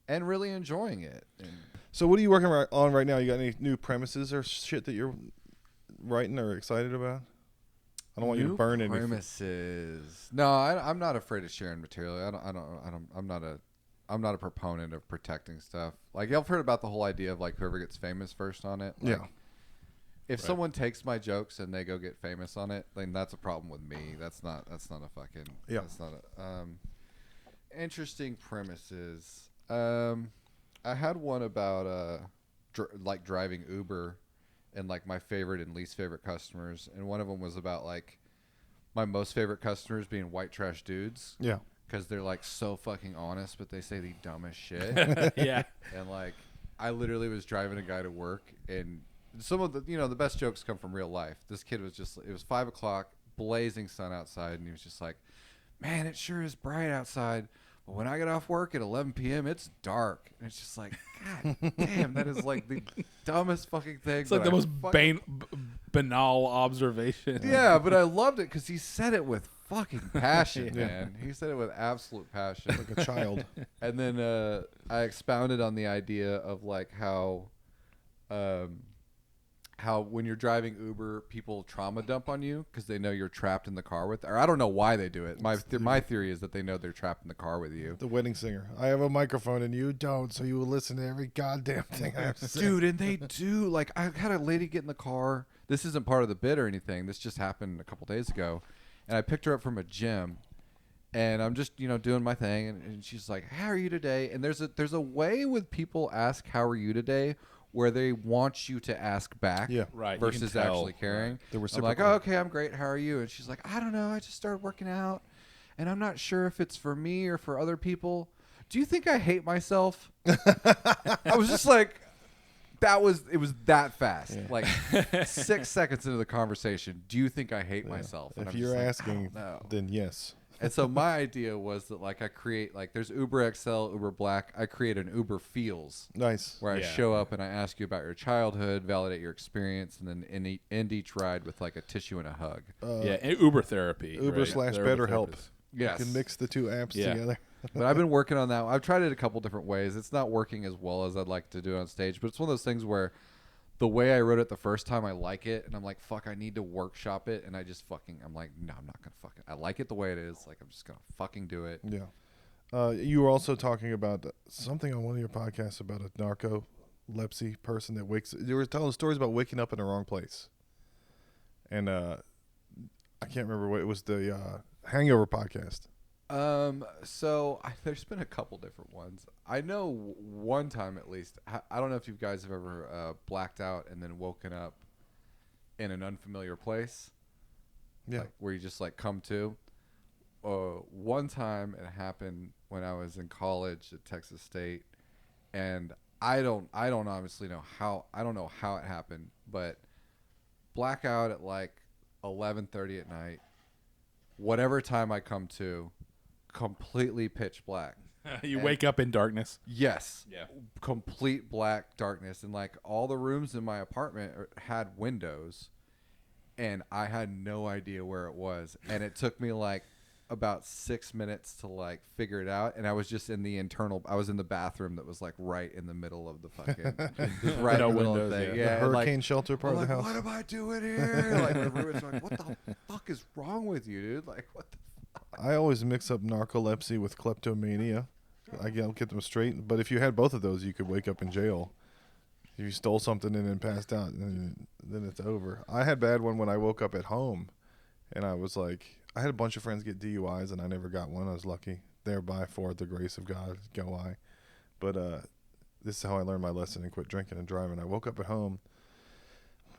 and really enjoying it. And So what are you working on right now? You got any new premises or shit that you're writing or excited about? I don't want you to new burn anything. premises. No, I'm not afraid of sharing material. I'm not a proponent of protecting stuff. Like, y'all have heard about the whole idea of like whoever gets famous first on it. Like, Yeah. If someone takes my jokes and they go get famous on it, then that's a problem with me. That's not a fucking. Yeah. That's not a. Interesting premises. I had one about like driving Uber, and like my favorite and least favorite customers, and one of them was about like my most favorite customers being white trash dudes. Yeah. Because they're like so fucking honest, but they say the dumbest shit. Yeah. And like, I literally was driving a guy to work, and some of the the best jokes come from real life. This kid was just, it was 5 o'clock, blazing sun outside, and he was just like, "Man, it sure is bright outside, but when I get off work at 11 p.m., it's dark." And it's just like, God damn, that is like the dumbest fucking thing. It's like but the I most fucking- banal observation. Yeah, but I loved it because he said it with fucking passion, Yeah. man. He said it with absolute passion. Like a child. And then I expounded on the idea of like how when you're driving Uber, people trauma dump on you because they know you're trapped in the car with, or I don't know why they do it. My theory is that they know they're trapped in the car with you. The wedding singer. I have a microphone and you don't, so you will listen to every goddamn thing I have to say. Dude, and they do. Like, I had a lady get in the car. This isn't part of the bit or anything. This just happened a couple days ago. And I picked her up from a gym. And I'm just, doing my thing. And she's like, "How are you today?" And there's a way with people ask, "How are you today?" where they want you to ask back, Yeah. Right, you can versus tell. actually caring. The I'm like, reciprocal. "Oh, okay, I'm great. How are you?" And she's like, "I don't know. I just started working out, and I'm not sure if it's for me or for other people. Do you think I hate myself?" I was just like, it was that fast. Yeah. Like 6 seconds into the conversation, "Do you think I hate myself?" And If I'm you're just like, "I asking, don't know." then yes. And so my idea was that like I create, like, there's Uber XL, Uber Black. I create an Uber Feels Nice. where I Yeah. show up and I ask you about your childhood, validate your experience, and then end each ride with like a tissue and a hug. Yeah, and Uber therapy. Uber right? slash They're Uber BetterHelp. therapists. Yes. You can mix the two apps Yeah. together. But I've been working on that. I've tried it a couple different ways. It's not working as well as I'd like to do it on stage, but it's one of those things where the way I wrote it the first time, I like it, and I'm like, fuck, I need to workshop it, and I just I'm like, no, I'm not gonna fuck it. I like it the way it is. Like, I'm just gonna fucking do it. Yeah. You were also talking about something on one of your podcasts about a narcolepsy person that you were telling stories about waking up in the wrong place. And I can't remember what it was, the Hangover podcast. There's been a couple different ones. I know one time at least. I don't know if you guys have ever blacked out and then woken up in an unfamiliar place. Yeah. Like, where you just like come to. One time it happened when I was in college at Texas State, and I don't obviously know how. I don't know how it happened, but blackout at like 11:30 at night. Whatever time I come to, completely pitch black. You wake up in darkness. Yes. Yeah. Complete black darkness, and like all the rooms in my apartment had windows, and I had no idea where it was, and it took me like about 6 minutes to like figure it out, and I was just in the bathroom that was like right in the middle of the fucking just right No in the middle windows, of the thing. yeah. Yeah, The and, hurricane like, shelter part I'm of the like, house. what am I doing here? Like my roommate's like, what the fuck is wrong with you, dude? Like, what the I always mix up narcolepsy with kleptomania. I'll get them straight. But if you had both of those, you could wake up in jail. If you stole something and then passed out, then it's over. I had a bad one when I woke up at home, and I was like, I had a bunch of friends get DUIs, and I never got one. I was lucky. Thereby, for the grace of God, go I. But this is how I learned my lesson and quit drinking and driving. I woke up at home.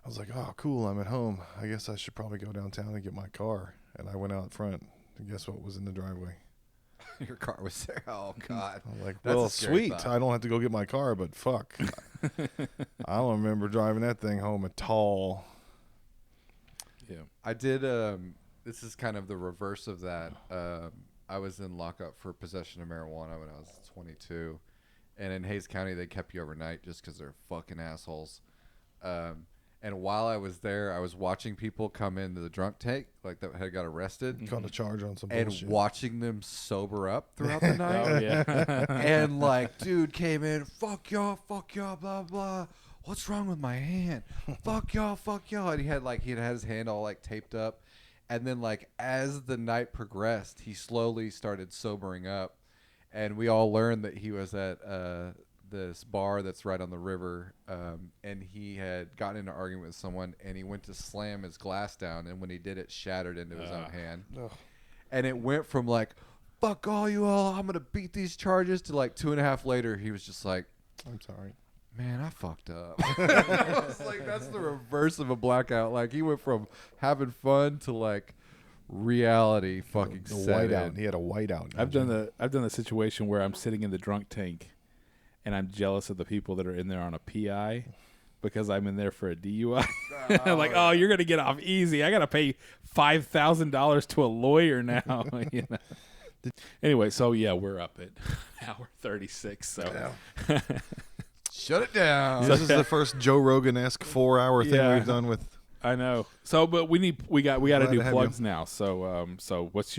I was like, oh, cool, I'm at home. I guess I should probably go downtown and get my car. And I went out front. And guess what was in the driveway? Your car was there. Oh God. I'm like, That's well, a scary sweet. thought. I don't have to go get my car, but fuck. I don't remember driving that thing home at all. Yeah. I did. This is kind of the reverse of that. I was in lockup for possession of marijuana when I was 22, and in Hayes County they kept you overnight just because they're fucking assholes. And while I was there, I was watching people come into the drunk tank, like that had got arrested, Caught a charge on some and bullshit. watching them sober up throughout the night. Oh yeah. And like, dude came in, fuck y'all, blah blah. What's wrong with my hand? fuck y'all. And he had his hand all like taped up, and then like as the night progressed, he slowly started sobering up, and we all learned that he was at this bar that's right on the river, and he had gotten into an argument with someone, and he went to slam his glass down, and when he did, it shattered into his own hand. Ugh. And it went from like, fuck all you all, I'm gonna beat these charges, to like 2.5 later, he was just like, I'm sorry. man, I fucked up. I was like, that's the reverse of a blackout. Like, he went from having fun to like reality fucking The set whiteout. in. He had a whiteout. I've done the situation where I'm sitting in the drunk tank, and I'm jealous of the people that are in there on a PI because I'm in there for a DUI. I'm like, oh, you're gonna get off easy. I gotta pay $5,000 to a lawyer now. You know? Anyway, so yeah, we're up at hour 36. So Shut it down. This is the first Joe Rogan-esque 4-hour thing Yeah. we've done with. I know. So, but we got to Glad do to have plugs now. So, what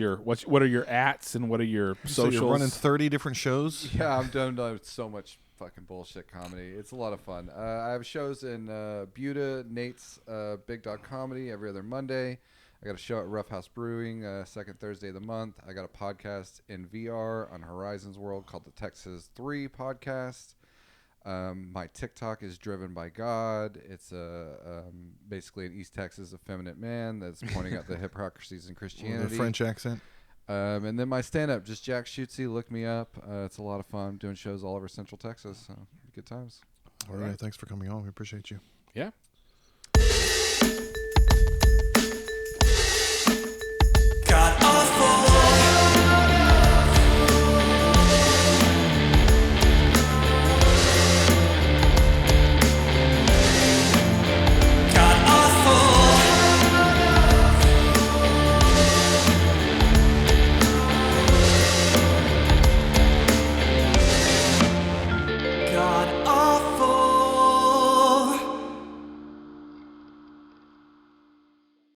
are your ats and what are your So socials? you're running 30 different shows? Yeah, I'm done with so much fucking bullshit comedy. It's a lot of fun. I have shows in Buda, Nate's Big Dog Comedy every other Monday. I got a show at Rough House Brewing second Thursday of the month. I got a podcast in VR on Horizons World called the Texas 3 Podcast. My TikTok is Driven by God. It's basically an East Texas effeminate man that's pointing out the hypocrisies in Christianity. The French accent. And then my stand-up, just Jack Schutze. Look me up. It's a lot of fun. Doing shows all over Central Texas. So good times. All right. Thanks for coming on. We appreciate you. Yeah.